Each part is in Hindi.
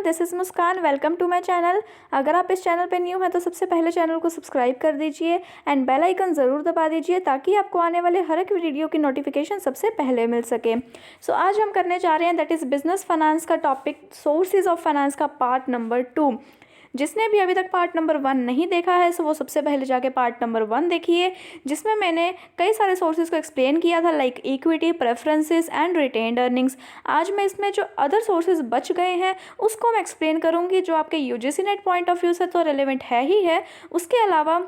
This is Muskan. Welcome to my channel. अगर आप इस चैनल पे न्यू हैं तो सबसे पहले चैनल को सब्सक्राइब कर दीजिए एंड बेल आइकन ज़रूर दबा दीजिए ताकि आपको आने वाले हर एक वीडियो की नोटिफिकेशन सबसे पहले मिल सके। आज हम करने जा रहे हैं दैट इज़ बिजनेस फाइनेंस का टॉपिक, सोर्सेज ऑफ फाइनेंस का पार्ट नंबर 2। जिसने भी अभी तक पार्ट नंबर 1 नहीं देखा है सो वो सबसे पहले जाके पार्ट नंबर 1 देखिए, जिसमें मैंने कई सारे सोर्सेज को एक्सप्लेन किया था like equity, preferences and retained earnings. आज मैं इसमें जो अदर सोर्सेज बच गए हैं उसको मैं एक्सप्लेन करूंगी, जो आपके UGC net point of view से तो रेलेवेंट है ही है। उसके अलावा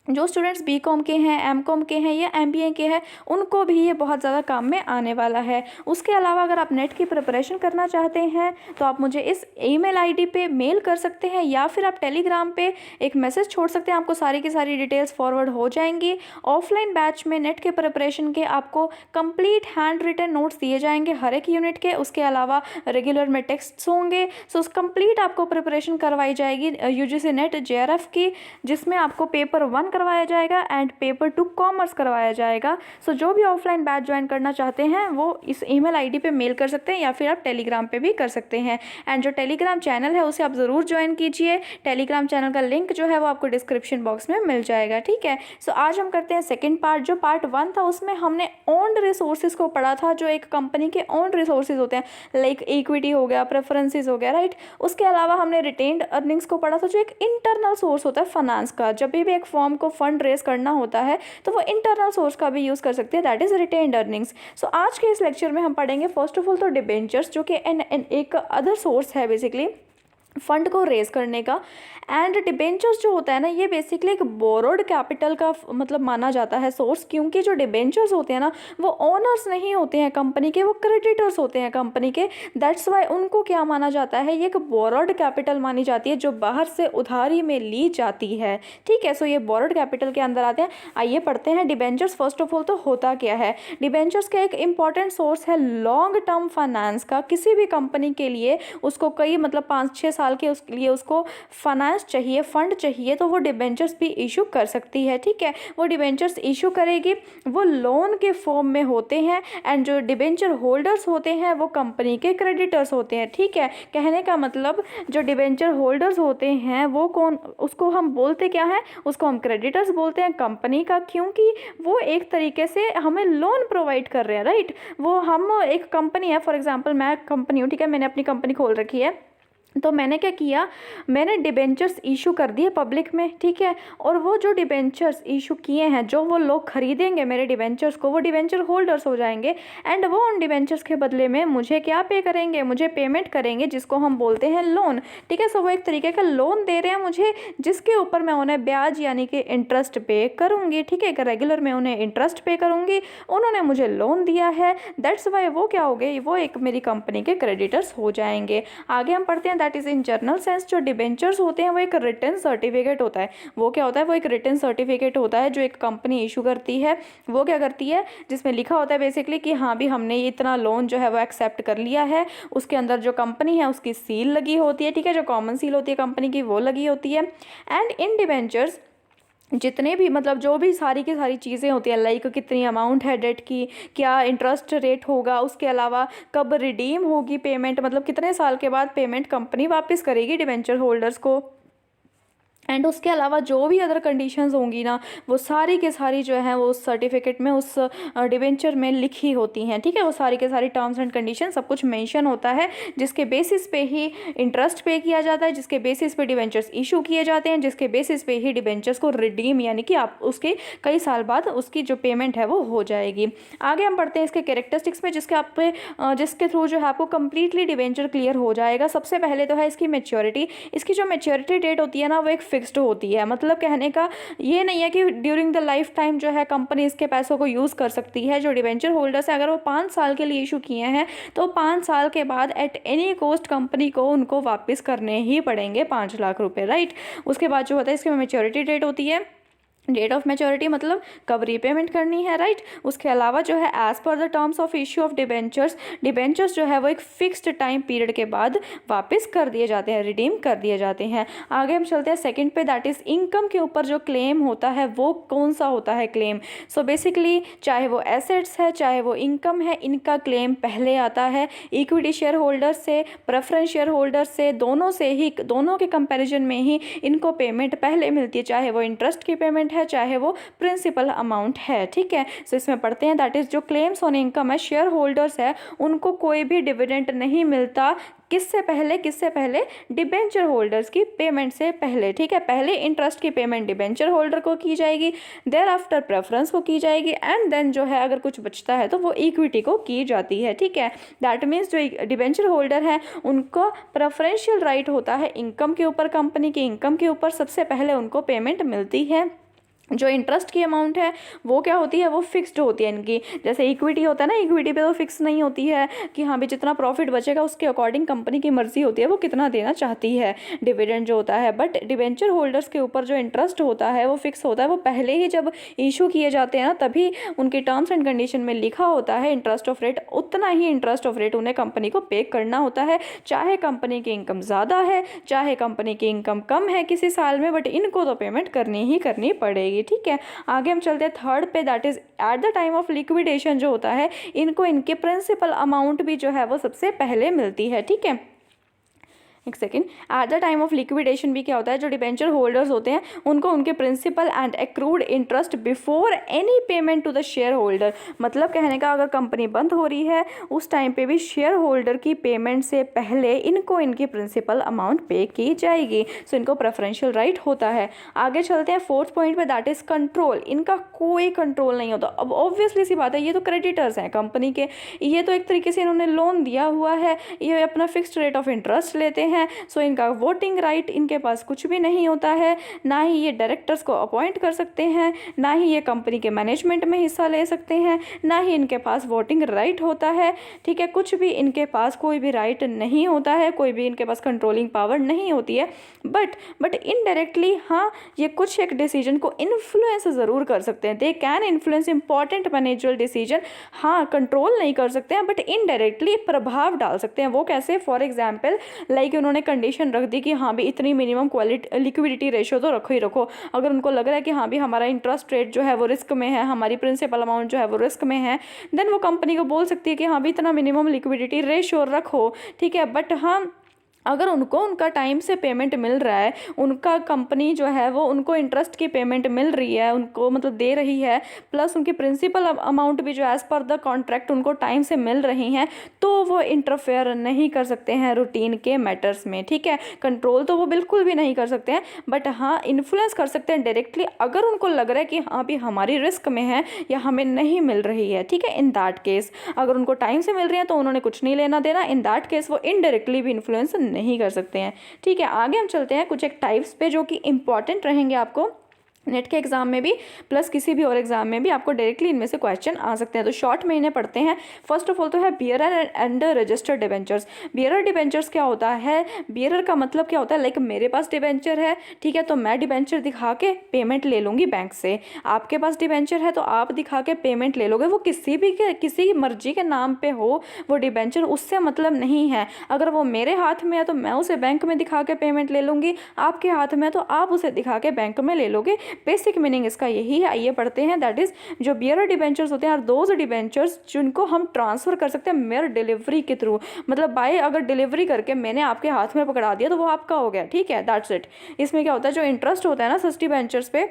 जो स्टूडेंट्स बीकॉम के हैं, एमकॉम के हैं या एमबीए के हैं उनको भी ये बहुत ज़्यादा काम में आने वाला है। उसके अलावा अगर आप नेट की प्रिपरेशन करना चाहते हैं तो आप मुझे इस ईमेल आईडी पे मेल कर सकते हैं या फिर आप टेलीग्राम पे एक मैसेज छोड़ सकते हैं, आपको सारी की सारी डिटेल्स फॉरवर्ड हो जाएंगी। ऑफलाइन बैच में नेट के प्रिपरेशन के आपको कंप्लीट हैंड रिटन नोट्स दिए जाएंगे हर एक यूनिट के। उसके अलावा रेगुलर में टेक्स्ट्स होंगे। उस कंप्लीट आपको प्रिपरेशन करवाई जाएगी यूजीसी नेट जेआरएफ की, जिसमें आपको पेपर 1 करवाया जाएगा एंड पेपर 2 कॉमर्स करवाया जाएगा। जो भी ऑफलाइन बैच ज्वाइन करना चाहते हैं वो इस ईमेल आईडी पे मेल कर सकते हैं या फिर आप टेलीग्राम पे भी कर सकते हैं। एंड जो टेलीग्राम चैनल है उसे आप ज़रूर ज्वाइन कीजिए। टेलीग्राम चैनल का लिंक जो है वो आपको डिस्क्रिप्शन बॉक्स में मिल जाएगा, ठीक है। आज हम करते हैं सेकेंड पार्ट। जो पार्ट 1 था उसमें हमने ओन्ड रिसोर्सेज को पढ़ा था, जो एक कंपनी के ओन्ड रिसोर्सेज होते हैं लाइक इक्विटी हो गया, प्रेफरेंसेस हो गया, राइट। उसके अलावा हमने रिटेन्ड अर्निंग्स को पढ़ा था, जो एक इंटरनल सोर्स होता है फाइनेंस का। जब भी एक फॉर्म को फंड रेज करना होता है तो वो इंटरनल सोर्स का भी यूज़ कर सकते हैं, दैट इज़ रिटेन्ड अर्निंग्स। आज के इस लेक्चर में हम पढ़ेंगे फर्स्ट ऑफ ऑल तो डिबेंचर्स, जो कि एक अदर सोर्स है बेसिकली फंड को रेज करने का। एंड डिबेंचर्स जो होता है ना, ये बेसिकली एक बोरोड कैपिटल का मतलब माना जाता है सोर्स, क्योंकि जो डिबेंचर्स होते हैं ना वो ओनर्स नहीं होते हैं कंपनी के, वो क्रेडिटर्स होते हैं कंपनी के। दैट्स वाई उनको क्या माना जाता है, ये एक बोरोड कैपिटल मानी जाती है जो बाहर से उधारी में ली जाती है, ठीक है। ये बोरोड कैपिटल के अंदर आते हैं। आइए पढ़ते हैं डिबेंचर्स। फर्स्ट ऑफ ऑल तो होता क्या है। डिबेंचर्स का एक इंपॉर्टेंट सोर्स है लॉन्ग टर्म फाइनेंस का। किसी भी कंपनी के लिए उसको कई मतलब 5-6 साल के उसके लिए उसको फाइनेंस चाहिए, फंड चाहिए, तो वो डिबेंचर्स भी इशू कर सकती है, ठीक है। वो डिबेंचर्स इशू करेगी, वो लोन के फॉर्म में होते हैं एंड जो डिबेंचर होल्डर्स होते हैं वो कंपनी के क्रेडिटर्स होते हैं, ठीक है। कहने का मतलब जो डिबेंचर होल्डर्स होते हैं वो कौन, उसको हम बोलते क्या है, उसको हम क्रेडिटर्स बोलते हैं कंपनी का, क्योंकि वो एक तरीके से हमें लोन प्रोवाइड कर रहे हैं, राइट। वो हम एक कंपनी है, फॉर एग्जाम्पल मैं कंपनी हूँ, ठीक है, मैंने अपनी कंपनी खोल रखी है, तो मैंने क्या किया, मैंने डिबेंचर्स इशू कर दिए पब्लिक में, ठीक है। और वो जो डिबेंचर्स इशू किए हैं, जो वो लोग खरीदेंगे मेरे डिबेंचर्स को, वो डिबेंचर होल्डर्स हो जाएंगे एंड वो उन डिबेंचर्स के बदले में मुझे क्या पे करेंगे, मुझे पेमेंट करेंगे, जिसको हम बोलते हैं लोन, ठीक है। वो एक तरीके का लोन दे रहे हैं मुझे, जिसके ऊपर मैं उन्हें ब्याज यानी कि इंटरेस्ट पे करूँगी, ठीक है। रेगुलर में उन्हें इंटरेस्ट पे करूँगी, उन्होंने मुझे लोन दिया है, दैट्स वाई वो क्या हो गए, वो एक मेरी कंपनी के क्रेडिटर्स हो जाएंगे। आगे हम पढ़ते हैं that is in journal sense. जो डिबेंचर्स होते हैं वो एक रिटन सर्टिफिकेट होता है। वो क्या होता है, वो एक रिटन सर्टिफिकेट होता है जो एक कंपनी इशू करती है। वो क्या करती है, जिसमें लिखा होता है बेसिकली कि हाँ भी हमने इतना लोन जो है वो एक्सेप्ट कर लिया है। उसके अंदर जो कंपनी है उसकी सील लगी होती है, ठीक है, जो कॉमन सील होती है कंपनी की वो लगी होती है। एंड इन डिबेंचर्स जितने भी मतलब जो भी सारी की सारी चीज़ें होती हैं लाइक कितनी अमाउंट है डेट की, क्या इंटरेस्ट रेट होगा, उसके अलावा कब रिडीम होगी पेमेंट, मतलब कितने साल के बाद पेमेंट कंपनी वापस करेगी डिबेंचर होल्डर्स को, एंड उसके अलावा जो भी अदर कंडीशंस होंगी ना वो सारी के सारी जो है वो उस सर्टिफिकेट में, उस डिबेंचर में लिखी होती हैं, ठीक है। वो सारी के सारी टर्म्स एंड कंडीशन सब कुछ मेंशन होता है, जिसके बेसिस पे ही इंटरेस्ट पे किया जाता है, जिसके बेसिस पे डिबेंचर्स इशू किए जाते हैं, जिसके बेसिस पे ही डिबेंचर्स को रिडीम यानी कि आप उसके कई साल बाद उसकी जो पेमेंट है वो हो जाएगी। आगे हम पढ़ते हैं इसके कैरेक्टरिस्टिक्स में, जिसके थ्रू जो है आपको कंप्लीटली डिबेंचर क्लियर हो जाएगा। सबसे पहले तो है इसकी मेच्योरिटी। इसकी जो मेच्योरिटी डेट होती है ना वो एक फिक्स्ड होती है, मतलब कहने का ये नहीं है कि ड्यूरिंग द लाइफ टाइम जो है कंपनी इसके पैसों को यूज़ कर सकती है। जो डिबेंचर होल्डर्स है अगर वो 5 साल के लिए इशू किए हैं तो 5 साल के बाद एट एनी कॉस्ट कंपनी को उनको वापस करने ही पड़ेंगे 5 लाख रुपए, राइट। उसके बाद जो होता है इसकी मेच्योरिटी डेट होती है डेट ऑफ मैच्योरिटी मतलब कब रीपेमेंट करनी है, राइट। उसके अलावा जो है as per the terms of issue of debentures, debentures जो है वो एक फिक्स्ड टाइम पीरियड के बाद वापस कर दिए जाते हैं, रिडीम कर दिए जाते हैं। आगे हम चलते हैं सेकंड पे, दैट इज इनकम के ऊपर जो क्लेम होता है वो कौन सा होता है क्लेम। सो बेसिकली चाहे वो एसेट्स है चाहे वो इनकम है, इनका क्लेम पहले आता है। इक्विटी शेयर होल्डर से, प्रेफरेंस शेयर होल्डर से, दोनों से ही, दोनों के कंपेरिजन में ही इनको पेमेंट पहले मिलती है, चाहे वो इंटरेस्ट की पेमेंट है चाहे वो प्रिंसिपल अमाउंट है, ठीक है। सो इसमें पढ़ते हैं दैट इज जो क्लेम्स ऑन इनकम है, शेयर होल्डर्स है उनको कोई भी डिविडेंड नहीं मिलता, किससे पहले डिबेंचर होल्डर्स की पेमेंट से पहले, ठीक है। पहले इंटरेस्ट की पेमेंट डिबेंचर होल्डर को की जाएगी, देयर आफ्टर प्रेफरेंस को की जाएगी, एंड देन जो है अगर कुछ बचता है तो वो इक्विटी को की जाती है, ठीक है। दैट मीन्स जो डिबेंचर होल्डर है उनको प्रेफरेंशियल राइट होता है इनकम के ऊपर, कंपनी की इनकम के ऊपर सबसे पहले उनको पेमेंट मिलती है। जो इंटरेस्ट की अमाउंट है वो क्या होती है, वो फिक्स्ड होती है इनकी। जैसे इक्विटी होता है ना, इक्विटी पे तो फिक्स नहीं होती है कि हाँ भी जितना प्रॉफिट बचेगा उसके अकॉर्डिंग कंपनी की मर्जी होती है वो कितना देना चाहती है डिविडेंड जो होता है। बट डिवेंचर होल्डर्स के ऊपर जो इंटरेस्ट होता है वो फिक्स होता है, वो पहले ही जब इशू किए जाते हैं ना तभी उनकी टर्म्स एंड कंडीशन में लिखा होता है इंटरेस्ट ऑफ रेट, उतना ही इंटरेस्ट ऑफ रेट उन्हें कंपनी को पे करना होता है, चाहे कंपनी की इनकम ज़्यादा है चाहे कंपनी की इनकम कम है किसी साल में, बट इनको तो पेमेंट करनी ही करनी पड़ेगी, ठीक है। आगे हम चलते हैं थर्ड पे, that is at the time of liquidation जो होता है इनको इनके प्रिंसिपल अमाउंट भी जो है वो सबसे पहले मिलती है, ठीक है। एक second, at the time of liquidation भी क्या होता है, जो डिबेंचर होल्डर्स होते हैं उनको उनके principal and accrued interest before any payment to the shareholder, मतलब कहने का अगर कंपनी बंद हो रही है उस टाइम पे भी शेयर होल्डर की पेमेंट से पहले इनको इनकी प्रिंसिपल अमाउंट पे की जाएगी। सो इनको प्रेफरेंशियल राइट होता है। आगे चलते हैं फोर्थ पॉइंट पे, दैट इज कंट्रोल। इनका कोई कंट्रोल नहीं होता। अब ऑब्वियसली सी बात है, ये तो क्रेडिटर्स हैं कंपनी के, ये तो एक तरीके से इन्होंने लोन दिया हुआ है, ये अपना फिक्स्ड रेट ऑफ इंटरेस्ट लेते हैं। सो इनका वोटिंग राइट इनके पास कुछ भी नहीं होता है, ना ही ये डायरेक्टर्स को अपॉइंट कर सकते हैं, ना ही ये कंपनी के मैनेजमेंट में हिस्सा ले सकते हैं, ना ही इनके पास वोटिंग राइट होता है, ठीक है। कुछ भी इनके पास कोई भी राइट नहीं होता है, कोई भी इनके पास कंट्रोलिंग पावर नहीं होती है। बट इनडायरेक्टली हाँ ये कुछ एक डिसीजन को इन्फ्लुएंस ज़रूर कर सकते हैं, they can influence important managerial decision. हाँ कंट्रोल नहीं कर सकते हैं बट इनडायरेक्टली प्रभाव डाल सकते हैं। वो कैसे, फॉर एग्जाम्पल लाइक उन्होंने कंडीशन रख दी कि हाँ भी इतनी मिनिमम लिक्विडिटी रेशियो तो रखो ही रखो। अगर उनको लग रहा है कि हाँ भी हमारा इंटरेस्ट रेट जो है वो रिस्क में है, हमारी प्रिंसिपल अमाउंट जो है वो रिस्क में है, देन वो कंपनी को बोल सकती है कि हाँ भी इतना मिनिमम लिक्विडिटी रेशियो रखो, ठीक है। बट हाँ अगर उनको उनका टाइम से पेमेंट मिल रहा है, उनका कंपनी जो है वो उनको इंटरेस्ट की पेमेंट मिल रही है, उनको मतलब दे रही है, प्लस उनकी प्रिंसिपल अमाउंट भी जो एज़ पर द कॉन्ट्रैक्ट उनको टाइम से मिल रही हैं, तो वो इंटरफेयर नहीं कर सकते हैं रूटीन के मैटर्स में, ठीक है। कंट्रोल तो वो बिल्कुल भी नहीं कर सकते हैं, बट हाँ इन्फ्लुएंस कर सकते हैं डायरेक्टली अगर उनको लग रहा है कि हाँ भी हमारी रिस्क में है या हमें नहीं मिल रही है, ठीक है। इन दैट केस अगर उनको टाइम से मिल रही है तो उन्होंने कुछ नहीं लेना देना, इन दैट केस वो इनडायरेक्टली भी इन्फ्लुएंस नहीं कर सकते हैं, ठीक है। आगे हम चलते हैं कुछ एक टाइप्स पे जो कि इंपॉर्टेंट रहेंगे आपको नेट के एग्जाम में भी प्लस किसी भी और एग्जाम में भी आपको डायरेक्टली इनमें से क्वेश्चन आ सकते हैं। तो शॉर्ट में इन्हें पढ़ते हैं। फर्स्ट ऑफ ऑल तो है bearer and registered debentures. Bearer debentures क्या होता है, बियरर का मतलब क्या होता है, लाइक मेरे पास डिबेंचर है, ठीक है, तो मैं डिबेंचर दिखा के पेमेंट ले लूँगी बैंक से। आपके पास डिबेंचर है तो आप दिखा के पेमेंट ले लोगे, वो किसी की मर्जी के नाम पे हो वो डिबेंचर, उससे मतलब नहीं है। अगर वो मेरे हाथ में है तो मैं उसे बैंक में दिखा के पेमेंट ले लूँगी, आपके हाथ में है तो आप उसे दिखा के बैंक में ले लोगे। बेसिक मीनिंग इसका यही है। आइए पढ़ते हैं। दैट इज जो बियरर डिबेंचर्स होते हैं आर दोज डिबेंचर्स जिनको हम ट्रांसफर कर सकते हैं मेयर डिलीवरी के थ्रू, मतलब बाय अगर डिलीवरी करके मैंने आपके हाथ में पकड़ा दिया तो वो आपका हो गया, ठीक है, दैट्स इट। इसमें क्या होता है, जो इंटरेस्ट होता है ना सच डिबेंचर्स पे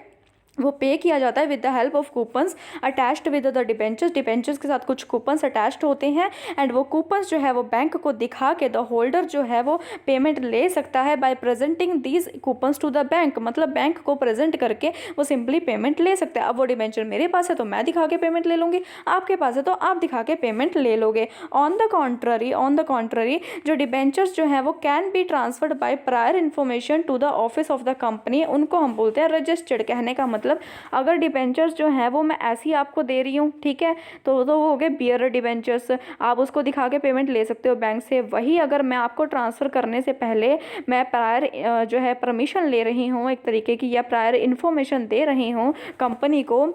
वो पे किया जाता है with the help of coupons attached with the debentures. Debentures के साथ कुछ कूपन्स अटैच्ड होते हैं एंड वो कूपन्स जो है वो बैंक को दिखा के द होल्डर जो है वो पेमेंट ले सकता है by presenting these coupons to the bank, मतलब बैंक को प्रेजेंट करके वो सिंपली पेमेंट ले सकते हैं। अब वो डिबेंचर मेरे पास है तो मैं दिखा के पेमेंट ले लूँगी, आपके पास है तो आप दिखा के पेमेंट ले लोगे। ऑन द कॉन्ट्ररी जो डिबेंचर्स जो है वो can be transferred by prior information to the office of the company, उनको हम बोलते हैं रजिस्टर्ड। कहने का मतलब मतलब अगर डिबेंचर्स जो हैं वो मैं ऐसे ही आपको दे रही हूँ, ठीक है, तो वो हो गए बियरर डिबेंचर्स। आप उसको दिखा के पेमेंट ले सकते हो बैंक से। वही अगर मैं आपको ट्रांसफ़र करने से पहले मैं प्रायर जो है परमिशन ले रही हूँ एक तरीके की, या प्रायर इन्फॉर्मेशन दे रही हूँ कंपनी को,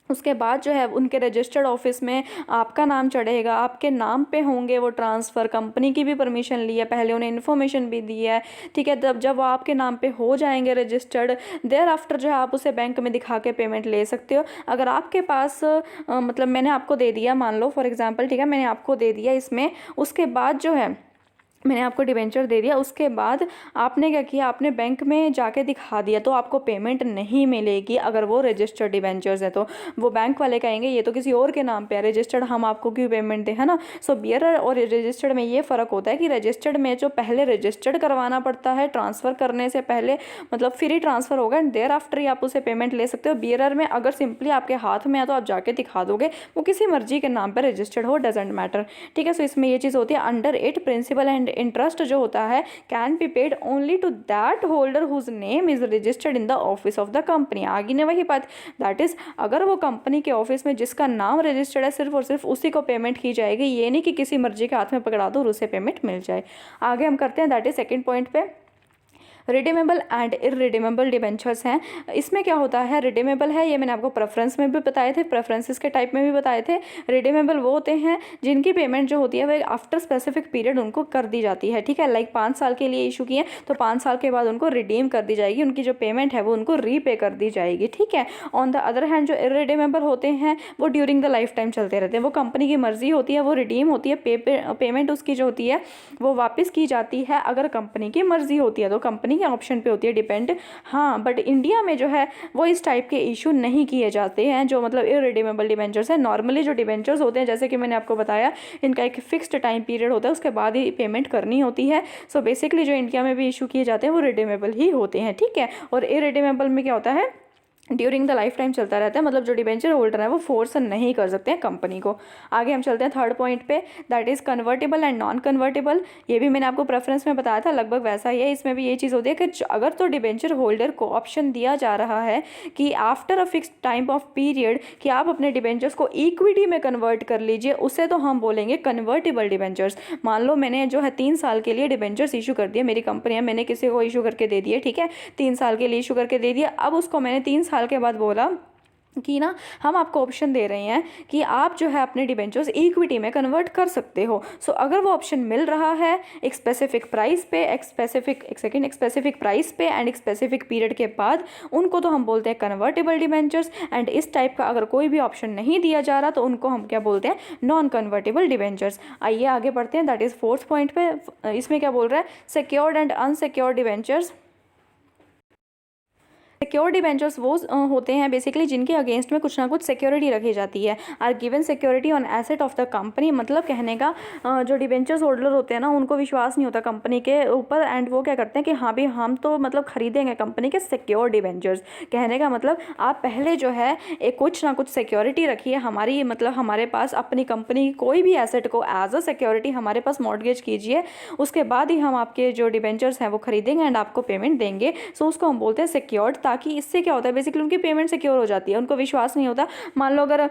उसके बाद जो है उनके रजिस्टर्ड ऑफिस में आपका नाम चढ़ेगा, आपके नाम पे होंगे वो ट्रांसफ़र, कंपनी की भी परमिशन ली है पहले, उन्हें इन्फॉर्मेशन भी दी है, ठीक है। तब जब वो आपके नाम पे हो जाएंगे रजिस्टर्ड, देयर आफ्टर जो है आप उसे बैंक में दिखा के पेमेंट ले सकते हो। अगर आपके पास मतलब मैंने आपको दे दिया, मान लो फॉर एग्जांपल, ठीक है, मैंने आपको दे दिया इसमें, उसके बाद जो है मैंने आपको डिबेंचर दे दिया, उसके बाद आपने क्या किया, आपने बैंक में जाके दिखा दिया, तो आपको पेमेंट नहीं मिलेगी अगर वो रजिस्टर्ड डिबेंचर्स है। तो वो बैंक वाले कहेंगे ये तो किसी और के नाम पे है, रजिस्टर्ड हम आपको क्यों पेमेंट दें, है ना। सो बियरर और रजिस्टर्ड में ये फ़र्क होता है कि रजिस्टर्ड में जो पहले रजिस्टर्ड करवाना पड़ता है ट्रांसफ़र करने से पहले, मतलब फ्री ट्रांसफ़र होगा एंड देयर आफ्टर ही आप उसे पेमेंट ले सकते हो। बियरर में अगर सिंपली आपके हाथ में है तो आप जाके दिखा दोगे, वो किसी मर्जी के नाम पर रजिस्टर्ड हो, डजेंट मैटर, ठीक है। सो इसमें ये चीज़ होती है, under it principal and interest जो होता है can be paid only to that holder whose name is registered in the office of the company. आगे ने वही बात, दैट इज अगर वो कंपनी के ऑफिस में जिसका नाम रजिस्टर्ड है सिर्फ और सिर्फ उसी को पेमेंट की जाएगी, ये नहीं कि किसी मर्जी के हाथ में पकड़ा दो और उसे पेमेंट मिल जाए। आगे हम करते हैं, दैट इज सेकेंड पॉइंट पे, रिडीमेबल एंड इररिडीमेबल डिबेंचर्स हैं। इसमें क्या होता है, रिडीमेबल है, ये मैंने आपको प्रेफरेंस में भी बताए थे, प्रेफरेंसेस के टाइप में भी बताए थे। रिडीमेबल वो होते हैं जिनकी पेमेंट जो होती है वो आफ्टर स्पेसिफिक पीरियड उनको कर दी जाती है, ठीक है। लाइक 5 साल के लिए इशू किए तो 5 साल के बाद उनको रिडीम कर दी जाएगी, उनकी जो पेमेंट है वो उनको रीपे कर दी जाएगी, ठीक है। ऑन द अदर हैंड जो इररिडीमेबल होते हैं वो ड्यूरिंग द लाइफ टाइम चलते रहते हैं, वो कंपनी की मर्जी होती है, वो रिडीम होती है, पेमेंट उसकी जो होती है वो वापस की जाती है अगर कंपनी की मर्जी होती है, तो कंपनी के ऑप्शन पे होती है डिपेंड। हाँ, बट इंडिया में जो है वो इस टाइप के इशू नहीं किए जाते हैं, जो मतलब इररिडीमेबल डिबेंचर्स हैं। नॉर्मली जो डिबेंचर्स होते हैं, जैसे कि मैंने आपको बताया, इनका एक फिक्स्ड टाइम पीरियड होता है, उसके बाद ही पेमेंट करनी होती है। सो बेसिकली जो इंडिया में भी इशू किए जाते हैं वो रिडीमेबल ही होते हैं, ठीक है। और इररिडीमेबल में क्या होता है, ड्यूरिंग द लाइफ टाइम चलता रहता है, मतलब जो डिबेंचर होल्डर है वो फोर्स नहीं कर सकते हैं कंपनी को। आगे हम चलते हैं थर्ड पॉइंट पे, that is convertible and non convertible. ये भी मैंने आपको प्रेफरेंस में बताया था, लगभग वैसा ही है। इसमें भी ये चीज़ होती है कि अगर तो डिबेंचर होल्डर को ऑप्शन दिया जा रहा है कि after a fix time of period कि आप अपने डिबेंचर्स को इक्विटी में कन्वर्ट कर लीजिए, उसे तो हम बोलेंगे कन्वर्टेबल डिबेंचर्स। मान लो मैंने जो है 3 साल के लिए डिबेंचर्स इशू कर दिए, मेरी कंपनी है, मैंने किसी को इशू करके दे दिए, ठीक है, 3 साल के लिए इशू करके दे दिया। अब उसको मैंने 3 साल के बाद बोला कि ना हम आपको ऑप्शन दे रहे हैं कि आप जो है अपने डिबेंचर्स इक्विटी में कन्वर्ट कर सकते हो। सो अगर वो ऑप्शन मिल रहा है एक स्पेसिफिक प्राइस पे, एक स्पेसिफिक प्राइस पे एंड एक स्पेसिफिक पीरियड के बाद, उनको तो हम बोलते हैं कन्वर्टेबल डिबेंचर्स। एंड इस टाइप का अगर कोई भी ऑप्शन नहीं दिया जा रहा तो उनको हम क्या बोलते हैं, नॉन कन्वर्टेबल डिबेंचर्स। आइए आगे बढ़ते हैं, दैट इज़ फोर्थ पॉइंट पे। इसमें क्या बोल रहा है, secured and unsecured debentures. Secure debentures वो होते हैं बेसिकली जिनके अगेंस्ट में कुछ ना कुछ सिक्योरिटी रखी जाती है, are given security on asset of the company. मतलब कहने का जो डिबेंचर्स होल्डर होते हैं ना, उनको विश्वास नहीं होता कंपनी के ऊपर, एंड वो क्या करते हैं कि हाँ भी हम तो मतलब खरीदेंगे कंपनी के सिक्योर डिबेंचर्स। कहने का मतलब आप पहले जो है एक कुछ ना कुछ सिक्योरिटी रखिए हमारी, मतलब हमारे पास अपनी कंपनी की कोई भी एसेट को एज अ सिक्योरिटी हमारे पास मॉर्गेज कीजिए, उसके बाद ही हम आपके जो डिबेंचर्स हैं वो खरीदेंगे एंड आपको पेमेंट देंगे। सो उसको हम बोलते हैं सिक्योर्ड। ताकि इससे क्या होता है, बेसिकली उनकी पेमेंट सिक्योर हो जाती है, उनको विश्वास नहीं होता। मान लो अगर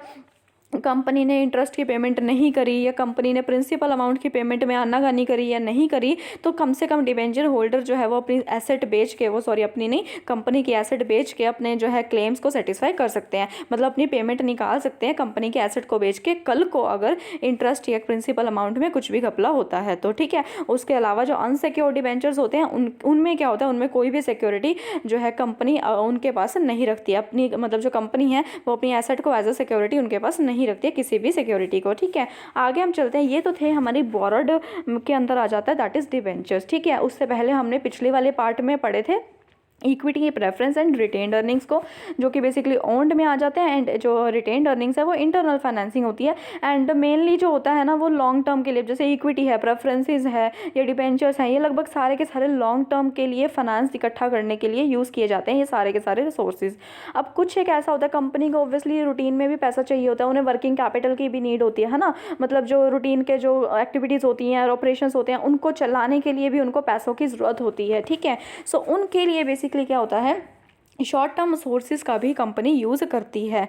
कंपनी ने इंटरेस्ट की पेमेंट नहीं करी या कंपनी ने प्रिंसिपल अमाउंट की पेमेंट में आनाकानी करी या नहीं करी, तो कम से कम डिबेंचर होल्डर जो है वो अपनी एसेट बेच के, वो सॉरी अपनी नहीं, कंपनी की एसेट बेच के अपने जो है क्लेम्स को सेटिस्फाई कर सकते हैं, मतलब अपनी पेमेंट निकाल सकते हैं कंपनी के एसेट को बेच के, कल को अगर इंटरेस्ट या प्रिंसिपल अमाउंट में कुछ भी घपला होता है तो, ठीक है। उसके अलावा जो अनसिक्योर्ड डिबेंचर्स होते हैं उनमें क्या होता है, उनमें कोई भी सिक्योरिटी जो है कंपनी उनके पास नहीं रखती है, अपनी मतलब जो कंपनी है वो अपनी एसेट को एज अ सिक्योरिटी उनके पास नहीं रखती है, किसी भी सिक्योरिटी को, ठीक है। आगे हम चलते हैं, ये तो थे हमारी बोरोड के अंदर आ जाता है, दैट इज डिबेंचर्स, ठीक है। उससे पहले हमने पिछले वाले पार्ट में पढ़े थे इक्विटी की प्रेफरेंस एंड रिटेन्ड अर्निंग्स को, जो कि बेसिकली ओन्ड में आ जाते हैं, एंड जो रिटेन्ड अर्निंग्स है वो इंटरनल फाइनेंसिंग होती है। एंड मेनली जो होता है ना वो लॉन्ग टर्म के लिए, जैसे इक्विटी है, प्रेफरेंसेस है, ये डिबेंचर्स हैं, ये लगभग सारे के सारे लॉन्ग टर्म के लिए फाइनेंस इकट्ठा करने के लिए यूज़ किए जाते हैं ये सारे के सारे रिसोर्सेज। अब कुछ एक ऐसा होता है, कंपनी को ऑब्वियसली रूटीन में भी पैसा चाहिए होता है, उन्हें वर्किंग कैपिटल की भी नीड होती है ना, मतलब जो रूटीन के जो एक्टिविटीज़ होती हैं और ऑपरेशंस होते हैं उनको चलाने के लिए भी उनको पैसों की ज़रूरत होती है, ठीक है। सो उनके लिए बेसिकली क्या होता है, शॉर्ट टर्म सोर्सेज का भी कंपनी यूज़ करती है।